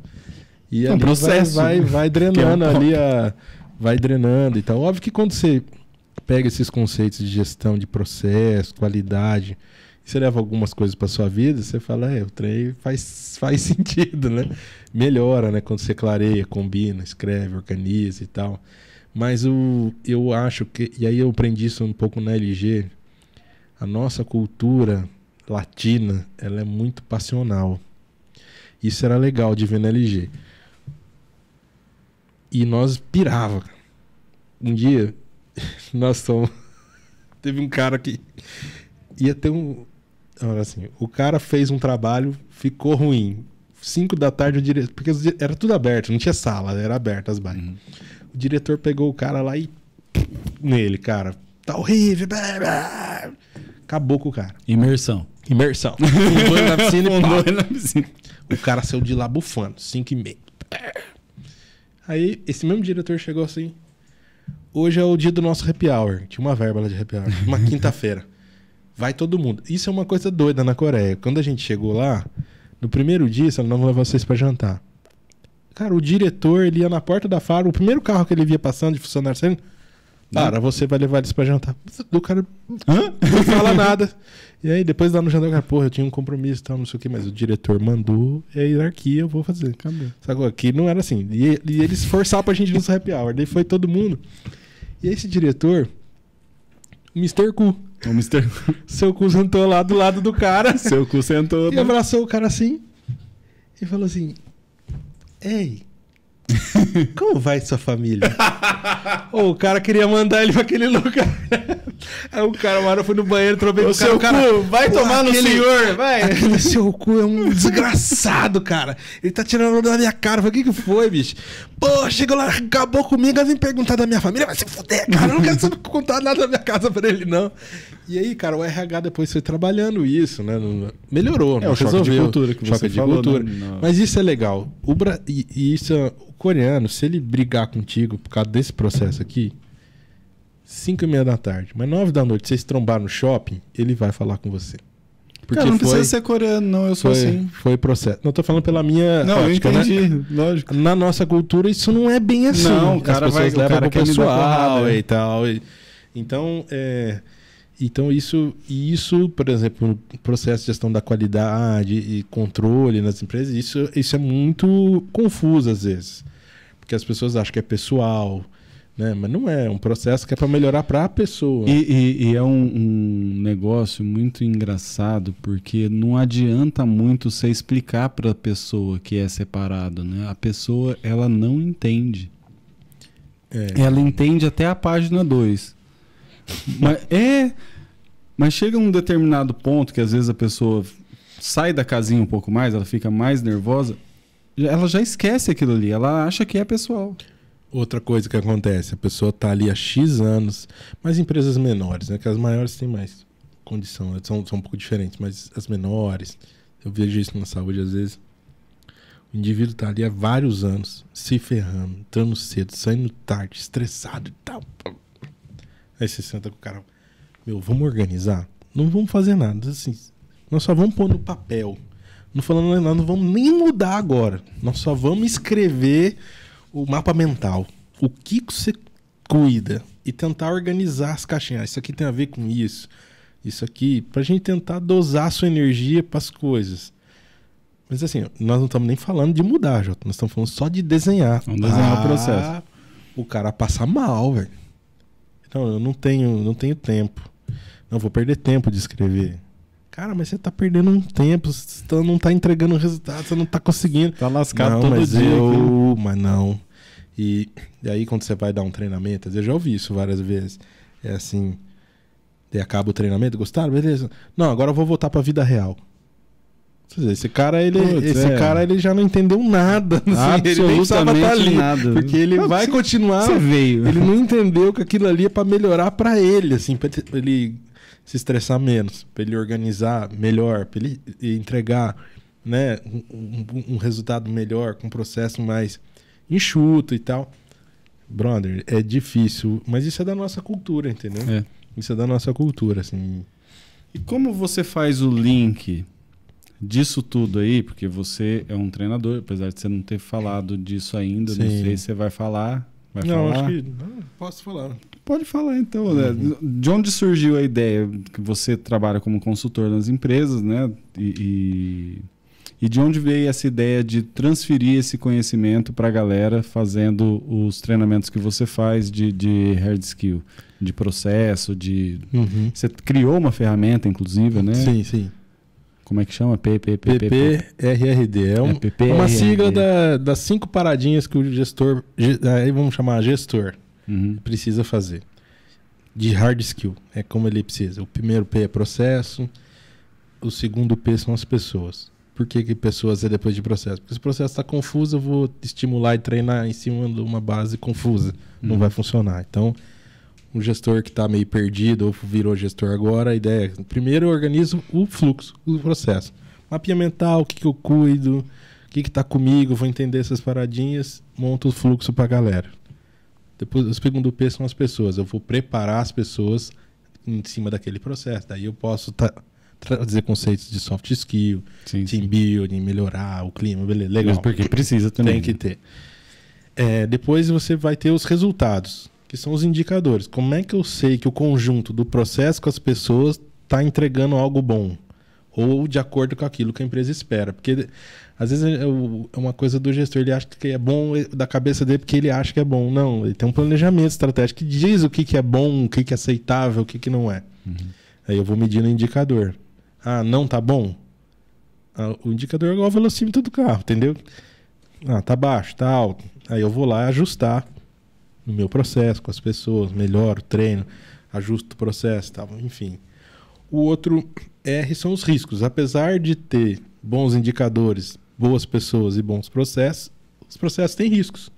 E ali
processo.
vai drenando vai drenando e tal. Óbvio que quando você pega esses conceitos de gestão de processo, qualidade, e você leva algumas coisas para sua vida, você fala, o trem faz sentido, né? Melhora, né? Quando você clareia, combina, escreve, organiza e tal. Mas eu acho que... E aí eu aprendi isso um pouco na LG. A nossa cultura latina, ela é muito passional. Isso era legal de ver na LG. E nós pirava. Um dia, teve um cara que ia ter assim, o cara fez um trabalho, ficou ruim. 5 da tarde o diretor... Porque era tudo aberto, não tinha sala, era aberto as baias. O diretor pegou o cara lá e... Nele, cara. Tá horrível. Acabou com o cara.
Imersão.
Fundou ele na piscina e o cara saiu de lá bufando. 5h30. Aí, esse mesmo diretor chegou assim... Hoje é o dia do nosso happy hour. Tinha uma verba lá de happy hour. Uma quinta-feira. Vai todo mundo. Isso é uma coisa doida na Coreia. Quando a gente chegou lá, no primeiro dia, nós vamos levar vocês pra jantar. Cara, o diretor, ele ia na porta da fábrica, o primeiro carro que ele via passando de funcionário saindo, cara, você vai levar eles pra jantar. O cara não fala nada. E aí, depois lá no jantar, o cara, porra, eu tinha um compromisso e tal, não sei o que, mas o diretor mandou, é a hierarquia, eu vou fazer. Acabou. Sacou? Aqui não era assim. E eles forçavam pra gente ir no happy hour. Daí foi todo mundo. E esse diretor, o Mr. Cu. Seu cu sentou lá do lado do cara.
Seu cu sentou.
E abraçou o cara assim. E falou assim: Ei, como vai sua família? O cara queria mandar ele pra aquele lugar. Aí o cara, uma hora foi no banheiro, trovei com o cara.
Cu, vai tomar no senhor, vai.
Aquele seu cu é um desgraçado, cara. Ele tá tirando da minha cara. Eu falei, o que foi, bicho? Pô, chegou lá, acabou comigo, vai vir perguntar da minha família. Vai se fuder, cara. Eu não quero saber contar nada da minha casa pra ele, não. E aí, cara, o RH depois foi trabalhando isso, né? Melhorou, né?
O choque de cultura que você falou.
Né? Mas isso é legal. E isso é... O coreano, se ele brigar contigo por causa desse processo aqui, 5h30 da tarde, mas 9 da noite, vocês trombar no shopping, ele vai falar com você.
Porque cara, não precisa ser coreano, não, eu sou assim.
Foi processo. Não, tô falando pela minha
prática, eu entendi,
né?
Lógico.
Na nossa cultura, isso não é bem assim.
Não, o cara
as pessoas levam pro pessoal
e
tal. Então, isso, por exemplo, no processo de gestão da qualidade e controle nas empresas, isso é muito confuso às vezes. Porque as pessoas acham que é pessoal, né? Mas não é um processo que é para melhorar para a pessoa.
E é um negócio muito engraçado, porque não adianta muito você explicar para a pessoa que é separado, né? A pessoa, ela não entende. Ela entende até a página 2. Mas chega um determinado ponto que às vezes a pessoa sai da casinha um pouco mais, ela fica mais nervosa, ela já esquece aquilo ali, ela acha que é pessoal.
Outra coisa que acontece, a pessoa tá ali há X anos, mas empresas menores, né? Que as maiores têm mais condição, né? São um pouco diferentes, mas as menores, eu vejo isso na saúde às vezes. O indivíduo tá ali há vários anos, se ferrando, entrando cedo, saindo tarde, estressado e tal. Aí você senta com o cara, meu, vamos organizar? Não vamos fazer nada, assim, nós só vamos pôr no papel. Não falando nada, não vamos nem mudar agora. Nós só vamos escrever o mapa mental. O que você cuida e tentar organizar as caixinhas. Isso aqui tem a ver com isso. Isso aqui, pra gente tentar dosar a sua energia pras coisas. Mas assim, nós não estamos nem falando de mudar, Jota. Nós estamos falando só de desenhar.
Vamos desenhar o processo.
O cara passa mal, velho. Então, eu não tenho tempo. Não vou perder tempo de escrever. Cara, mas você tá perdendo um tempo, você não tá entregando o resultado, você não tá conseguindo.
Tá lascado
não,
todo
mas
dia.
Mas não. E aí quando você vai dar um treinamento, eu já ouvi isso várias vezes. É assim, e acaba o treinamento, gostaram? Beleza. Não, agora eu vou voltar pra vida real. Esse cara, ele já não entendeu nada. Assim, ele nem precisava estar ali,
nada.
Porque ele vai continuar.
Você veio.
Ele não entendeu que aquilo ali é pra melhorar pra ele, assim, pra ele se estressar menos, para ele organizar melhor, para ele entregar, né, um resultado melhor, com um processo mais enxuto e tal. Brother, é difícil, mas isso é da nossa cultura, entendeu?
É.
Isso é da nossa cultura, assim.
E como você faz o link disso tudo aí? Porque você é um treinador, apesar de você não ter falado disso ainda,
Sim.
não sei se você vai falar.
Não, acho que posso falar.
Pode falar então, né? De onde surgiu a ideia que você trabalha como consultor nas empresas, né? E de onde veio essa ideia de transferir esse conhecimento para a galera fazendo os treinamentos que você faz de hard skill, de processo, de... Você criou uma ferramenta, inclusive, né?
Sim, sim.
Como é que chama?
PPRD. É uma sigla das 5 paradinhas que o gestor, aí vamos chamar gestor, precisa fazer. De hard skill. É como ele precisa. O primeiro P é processo. O segundo P são as pessoas. Por que pessoas é depois de processo? Porque se o processo está confuso, eu vou estimular e treinar em cima de uma base confusa. Não vai funcionar. Então, um gestor que está meio perdido ou virou gestor agora, a ideia é, primeiro eu organizo o fluxo, o processo. Mapinha mental, o que eu cuido, o que está comigo, vou entender essas paradinhas, monto o fluxo para a galera. Depois, o segundo P são as pessoas. Eu vou preparar as pessoas em cima daquele processo. Daí eu posso trazer conceitos de soft skill, team building, melhorar o clima, beleza, legal.
Mas porque precisa também.
Tem que ter. Depois você vai ter os resultados, que são os indicadores. Como é que eu sei que o conjunto do processo com as pessoas está entregando algo bom? Ou de acordo com aquilo que a empresa espera? Porque às vezes é uma coisa do gestor, ele acha que é bom da cabeça dele porque ele acha que é bom. Não, ele tem um planejamento estratégico que diz o que é bom, o que é aceitável, o que não é. Aí eu vou medir no indicador. Ah, não tá bom? O indicador é igual ao velocímetro do carro, entendeu? Ah, tá baixo, tá alto. Aí eu vou lá ajustar no meu processo, com as pessoas, melhoro o treino, ajusto o processo, tal, enfim. O outro R são os riscos. Apesar de ter bons indicadores, boas pessoas e bons processos, os processos têm riscos.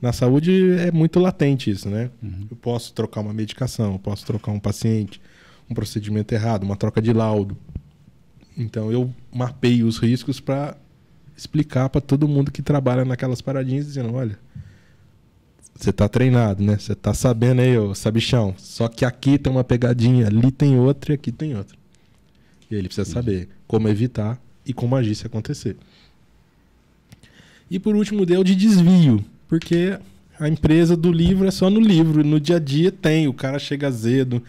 Na saúde é muito latente isso, né? Eu posso trocar uma medicação, eu posso trocar um paciente, um procedimento errado, uma troca de laudo. Então eu mapeio os riscos para explicar para todo mundo que trabalha naquelas paradinhas, dizendo, olha, você tá treinado, né? Você tá sabendo aí, ô sabichão. Só que aqui tem uma pegadinha, ali tem outra e aqui tem outra. E ele precisa saber como evitar e como agir se acontecer. E por último, deu de desvio. Porque a empresa do livro é só no livro. No dia a dia tem. O cara chega azedo,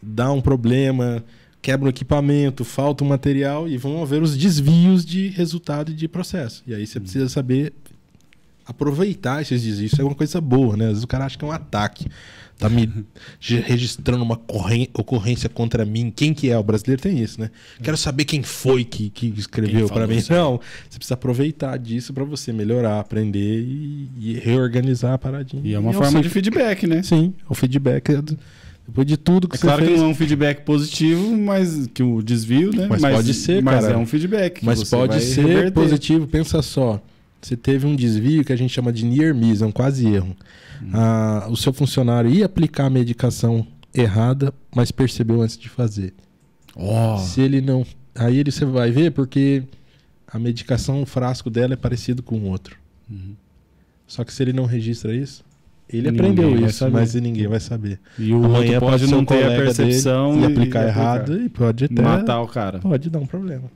dá um problema, quebra o equipamento, falta o material e vão haver os desvios de resultado e de processo. E aí você precisa saber aproveitar esses desvios. Isso é uma coisa boa, né? Às vezes o cara acha que é um ataque. Tá me registrando uma ocorrência contra mim. Quem que é? O brasileiro tem isso, né? Quero saber quem foi que escreveu para mim. Não, você precisa aproveitar disso para você melhorar, aprender e reorganizar a paradinha.
E é uma forma de feedback, né?
Sim, o feedback depois de tudo que você
claro
fez.
Que não é um feedback positivo, mas que o desvio, né?
Mas pode ser,
mas
cara.
é um feedback.
Mas pode ser positivo. Pensa só. você teve um desvio que a gente chama de near miss, é um quase erro. O seu funcionário ia aplicar a medicação errada, mas percebeu antes de fazer. Se ele não... Aí você vai ver porque a medicação, o frasco dela é parecido com o outro. Só que se ele não registra isso, ele aprendeu isso, mas ninguém vai saber.
E o
Amanhã
outro pode não ter a percepção
e aplicar errado e pode até
matar o cara.
Pode dar um problema.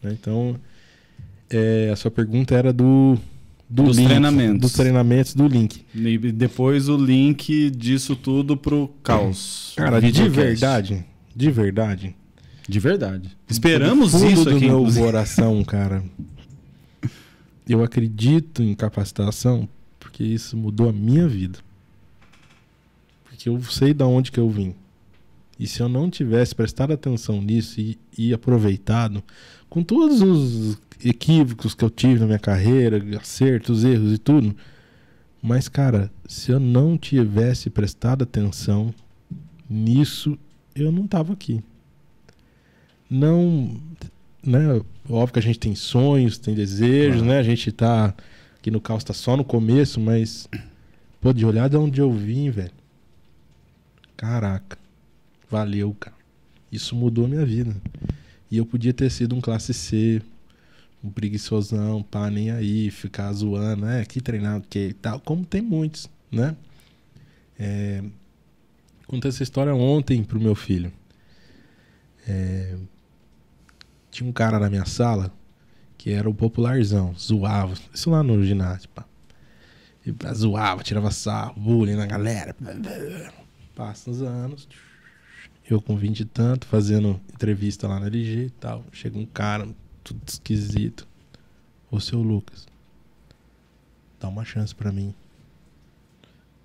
Então, a sua pergunta era dos
link, treinamentos.
Dos treinamentos do link.
E depois o link disso tudo pro caos.
Cara, de verdade.
De verdade. Esperamos isso
do
aqui,
meu
inclusive.
coração, cara. Eu acredito em capacitação porque isso mudou a minha vida. Porque eu sei de onde que eu vim. E se eu não tivesse prestado atenção nisso e aproveitado, com todos os equívocos que eu tive na minha carreira, acertos, erros e tudo, mas, cara, se eu não tivesse prestado atenção nisso, eu não tava aqui. Não, né? Óbvio que a gente tem sonhos, tem desejos, né? A gente tá aqui no Caos, tá só no começo, mas pô, de olhar de onde eu vim, velho. Caraca, valeu, cara. Isso mudou a minha vida. E eu podia ter sido um classe C, um preguiçosão, pá, nem aí, ficar zoando, que treinado, que tal, como tem muitos, né? Contei essa história ontem pro meu filho. Tinha um cara na minha sala que era o popularzão, zoava, isso lá no ginásio, pá. E zoava, tirava sarro, bullying na galera. Passam os anos, eu com 20 e tanto, fazendo entrevista lá na LG e tal. Chega um cara, tudo esquisito. Ô, seu Lucas, dá uma chance pra mim.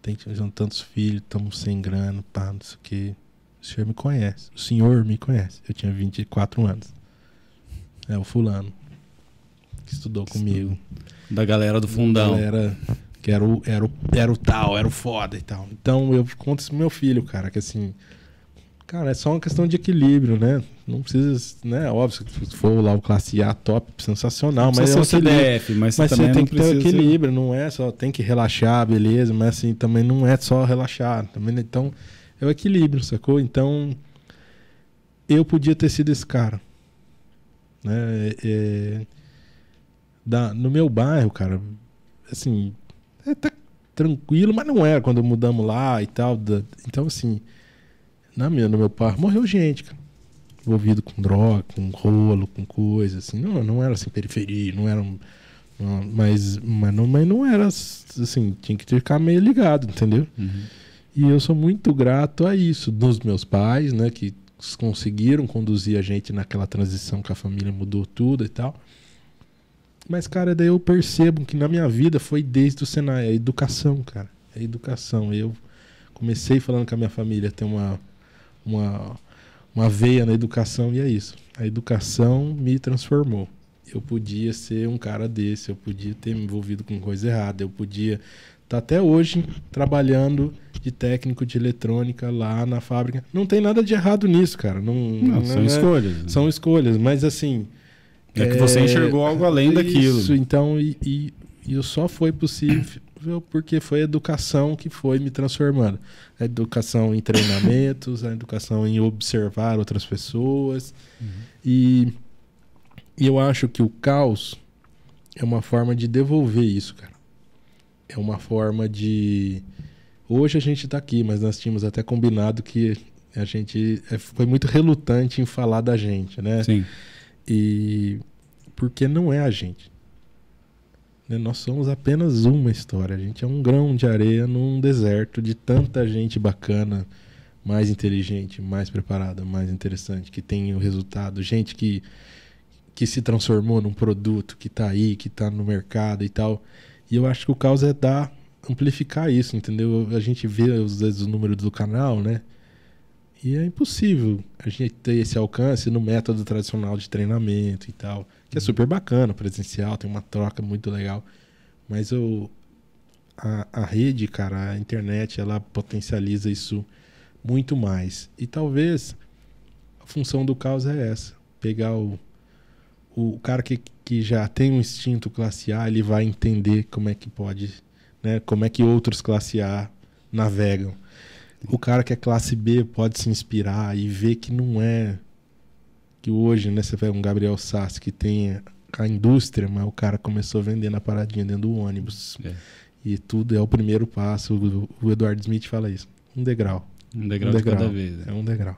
Tem tantos filhos, estamos sem grana, pá, não sei o que. O senhor me conhece. O senhor me conhece. Eu tinha 24 anos. É o fulano que estudou comigo.
Da galera do fundão.
Da galera que era o tal, era o foda e tal. Então eu conto isso pro meu filho, cara, que assim, cara, é só uma questão de equilíbrio, né? Não precisa, né? Óbvio, se for lá o classe A top, sensacional, mas é um
CDF, mas
você
também
tem que ter
precisa
o equilíbrio, não é só tem que relaxar, beleza, mas assim, também não é só relaxar, também, então é o equilíbrio, sacou? Então eu podia ter sido esse cara, né? No meu bairro, cara, assim, tá tranquilo, mas não era quando mudamos lá e tal. Então, assim, no meu bairro morreu gente, cara, envolvido com droga, com rolo, com coisa, assim. Não era assim, periferia, não era. Mas não era assim, tinha que ficar meio ligado, entendeu? E eu sou muito grato a isso, dos meus pais, né, que conseguiram conduzir a gente naquela transição que a família mudou tudo e tal. Mas, cara, daí eu percebo que na minha vida foi desde o Senai, a educação, cara. A educação. Eu comecei falando que a minha família tem uma veia na educação e é isso. A educação me transformou. Eu podia ser um cara desse, eu podia ter me envolvido com coisa errada, eu podia estar até hoje trabalhando de técnico de eletrônica lá na fábrica. Não tem nada de errado nisso, cara. Não,
são escolhas.
São escolhas, mas assim...
É que você enxergou algo além daquilo.
Isso, então, e só foi possível porque foi a educação que foi me transformando. A educação em treinamentos, a educação em observar outras pessoas. E eu acho que o caos é uma forma de devolver isso, cara. É uma forma de... Hoje a gente tá aqui, mas nós tínhamos até combinado que a gente foi muito relutante em falar da gente, né?
Sim.
E porque não é a gente, né? Nós somos apenas uma história. A gente é um grão de areia num deserto de tanta gente bacana, mais inteligente, mais preparada, mais interessante, que tem o resultado, gente que se transformou num produto, que tá aí, que tá no mercado e tal. E eu acho que o caos é amplificar isso, entendeu? A gente vê às vezes o número do canal, né? E é impossível a gente ter esse alcance no método tradicional de treinamento e tal, que é super bacana, presencial, tem uma troca muito legal. Mas a rede, cara, a internet, ela potencializa isso muito mais. E talvez a função do caos é essa, pegar o o cara que já tem um instinto classe A, ele vai entender como é que pode, né? Como é que outros classe A navegam. O cara que é classe B pode se inspirar e ver que não é... Que hoje, né, você pega um Gabriel Sassi que tem a indústria, mas o cara começou vendendo a paradinha dentro do ônibus. E tudo é o primeiro passo. O Eduardo Smith fala isso. Um degrau.
Um degrau de cada vez.
É um degrau.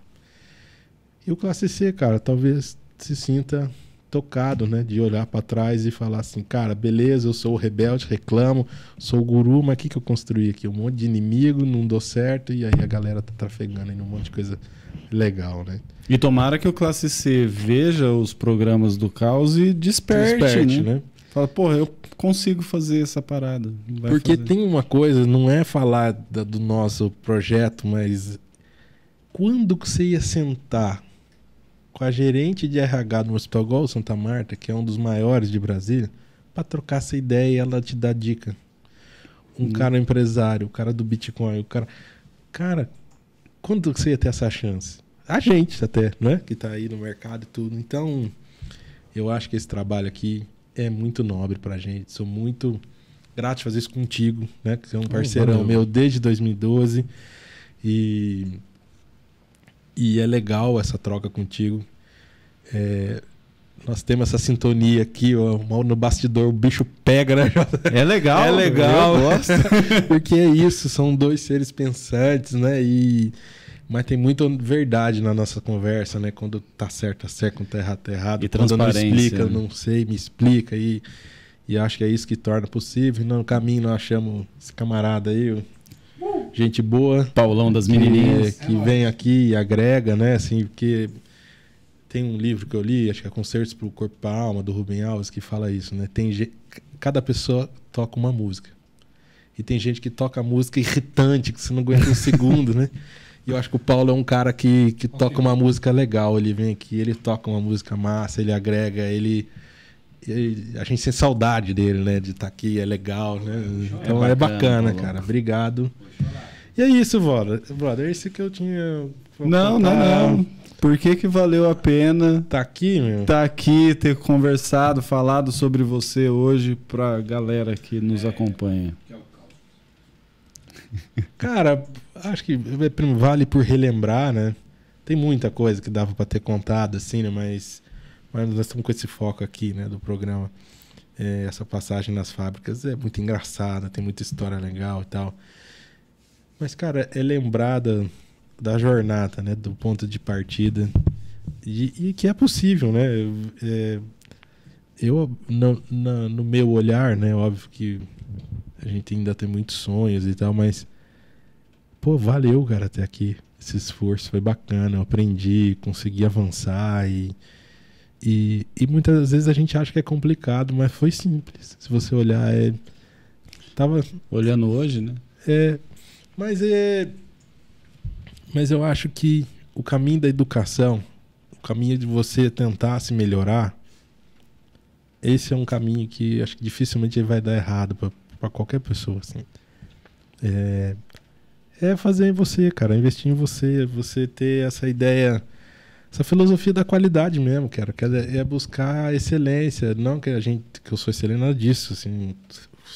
E o classe C, cara, talvez se sinta tocado, né? De olhar pra trás e falar assim, cara, beleza, eu sou o rebelde, reclamo, sou o guru, mas o que eu construí aqui? Um monte de inimigo, não deu certo, e aí a galera tá trafegando em um monte de coisa legal, né?
E tomara que o classe C veja os programas do Caos e desperte, né? Fala, porra, eu consigo fazer essa parada.
Porque tem uma coisa, não é falar do nosso projeto, mas quando que você ia sentar com a gerente de RH no Hospital Gol Santa Marta, que é um dos maiores de Brasília, para trocar essa ideia e ela te dá dica. Um cara empresário, o cara do Bitcoin, o cara... Cara, quando que você ia ter essa chance? A gente até, né? Que tá aí no mercado e tudo. Então, eu acho que esse trabalho aqui é muito nobre pra gente. Sou muito grato de fazer isso contigo, né? Que você é um parceirão meu desde 2012. E é legal essa troca contigo. Nós temos essa sintonia aqui, ó, mal no bastidor, o bicho pega, né?
É legal.
É legal.
Eu gosto.
Porque é isso, são dois seres pensantes, né? Mas tem muita verdade na nossa conversa, né? Quando tá certo, tá certo, quando tá errado, tá errado.
E
quando eu não explica,
né?
eu não sei, me explica. E acho que é isso que torna possível. No caminho nós achamos esse camarada aí, gente boa.
Paulão das menininhas.
Que vem aqui e agrega, né? Assim, porque tem um livro que eu li, acho que é Concertos pro Corpo e pra Alma, do Rubem Alves, que fala isso, né? Cada pessoa toca uma música. E tem gente que toca música irritante, que você não aguenta um segundo, né? E eu acho que o Paulo é um cara que toca uma música legal. Ele vem aqui, ele toca uma música massa, ele agrega, a gente tem saudade dele, né? De estar aqui, é legal, né? Então é bacana, cara. Obrigado. E é isso, brother. Esse que eu tinha...
Não. Por que valeu a pena
tá aqui, meu?
Tá aqui, ter conversado, falado sobre você hoje pra galera que nos acompanha.
Cara, acho que vale por relembrar, né? Tem muita coisa que dava pra ter contado, assim, né? Mas nós estamos com esse foco aqui, né? Do programa. Essa passagem nas fábricas é muito engraçada, tem muita história legal e tal. Mas, cara, é lembrada da jornada, né? Do ponto de partida. E que é possível, né? Eu, no meu olhar, né? Óbvio que a gente ainda tem muitos sonhos e tal, mas pô, valeu, cara, até aqui. Esse esforço foi bacana, eu aprendi, consegui avançar e muitas vezes a gente acha que é complicado, mas foi simples. Se você olhar, tava
olhando hoje, né?
Mas eu acho que o caminho da educação, o caminho de você tentar se melhorar, esse é um caminho que acho que dificilmente vai dar errado para qualquer pessoa, assim. Fazer em você, cara, investir em você ter essa ideia, essa filosofia da qualidade mesmo, cara, que é buscar excelência, não que eu sou excelente, nada disso, assim,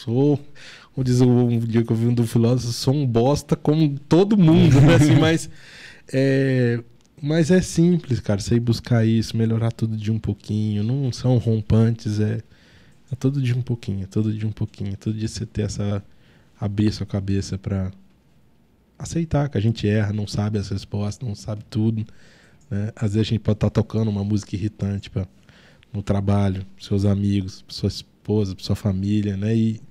como diz um dia que eu vi um do filósofo, sou um bosta como todo mundo, né, assim, mas é simples, cara, você ir buscar isso, melhorar tudo de um pouquinho, não são rompantes, é todo dia um pouquinho, todo dia você ter abrir sua cabeça pra aceitar que a gente erra, não sabe as respostas, não sabe tudo, né? Às vezes a gente pode estar tocando uma música irritante no trabalho, pros seus amigos, pra sua esposa, pra sua família, né? E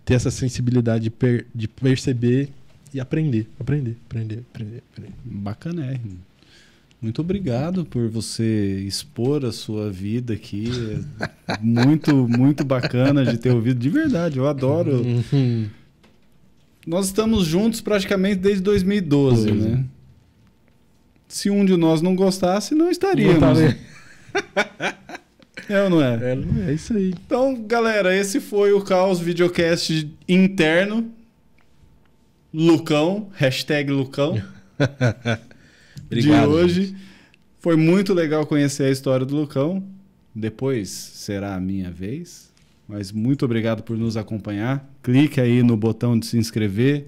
ter essa sensibilidade de perceber e aprender.
Bacana, Muito obrigado por você expor a sua vida aqui. É muito, muito bacana de ter ouvido. De verdade, eu adoro. Nós estamos juntos praticamente desde 2012, né? Se um de nós não gostasse, não estaríamos. É ou não é?
É isso aí.
Então, galera, esse foi o Caos Videocast interno. Lucão, #Lucão.
Obrigado,
de hoje.
Gente.
Foi muito legal conhecer a história do Lucão. depois será a minha vez. Mas muito obrigado por nos acompanhar. Clique aí no botão de se inscrever,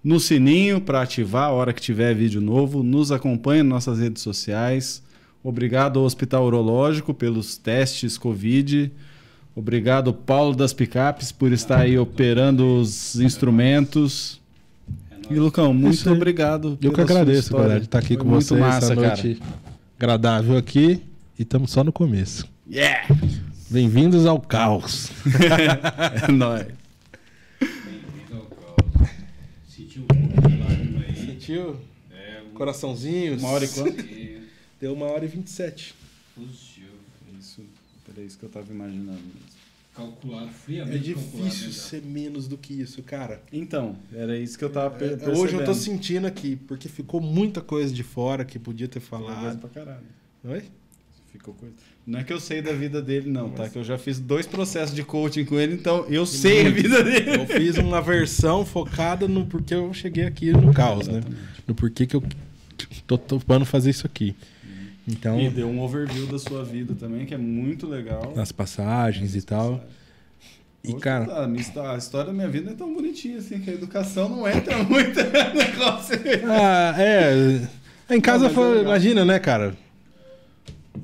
no sininho para ativar a hora que tiver vídeo novo. Nos acompanhe nas nossas redes sociais. Obrigado ao Hospital Urológico pelos testes Covid. Obrigado, Paulo das Picapes, por estar aí operando os instrumentos. E, Lucão, muito obrigado.
Eu que agradeço, galera, de estar aqui com vocês essa noite agradável aqui. E estamos só no começo.
Yeah!
Bem-vindos ao caos.
É nóis.
Bem-vindo ao caos. Sentiu um pouco de lágrima aí.
Sentiu? Coraçãozinho.
1h quanto?
Deu 1h27.
Positivo.
Isso, era isso que eu tava imaginando mesmo.
Calculado,
É
friamente calculado.
difícil ser menos do que isso, cara.
Então, era isso que eu tava percebendo.
Hoje eu tô sentindo aqui, porque ficou muita coisa de fora que podia ter
Coisa
falado.
pra caralho.
Oi?
Ficou coisa. Não é que eu sei da vida dele, não, tá? Que eu já fiz 2 processos de coaching com ele, então eu sei a vida dele.
Eu fiz uma versão focada no porquê eu cheguei aqui no caos, né? No porquê que eu tô topando fazer isso aqui. Então,
E deu um overview da sua vida também, que é muito legal.
nas passagens e tal. E, cara,
A história da minha vida não é tão bonitinha assim, que a educação não entra muito no negócio.
Em casa
Não, mas
foi,
é legal.
imagina, né, cara?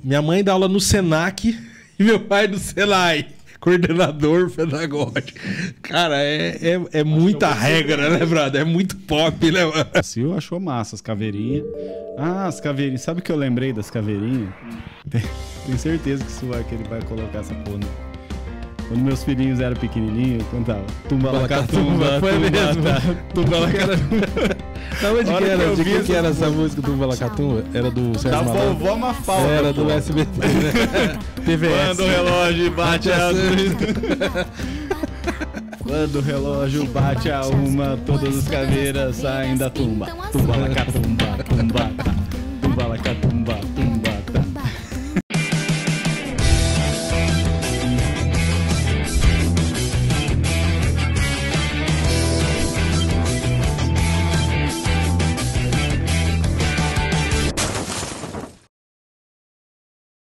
Minha mãe dá aula no Senac e meu pai do Senai, coordenador pedagógico. Cara, é muita regra, né, brother? É muito pop, né, mano?
O Sil achou massa as caveirinhas. Ah, as caveirinhas. Sabe o que eu lembrei das caveirinhas? Tenho certeza que ele vai colocar essa porra. Quando meus filhinhos eram pequenininhos, eu cantava Tumbalacatumba,
Foi mesmo.
Tumbalacatumba.
Sabe onde
A hora
que era?
que eu
De
vi
quem que
essa
era essa música do Balacatumba? Era do
Da
Sérgio Malandro?
vovó Mafalda.
Era do
pô.
SBT, né? TVS.
Quando o relógio bate a... Quando o relógio bate a 1, todas as caveiras saem da tumba. Tumbalacatumba, tumba, tumbalacatumba.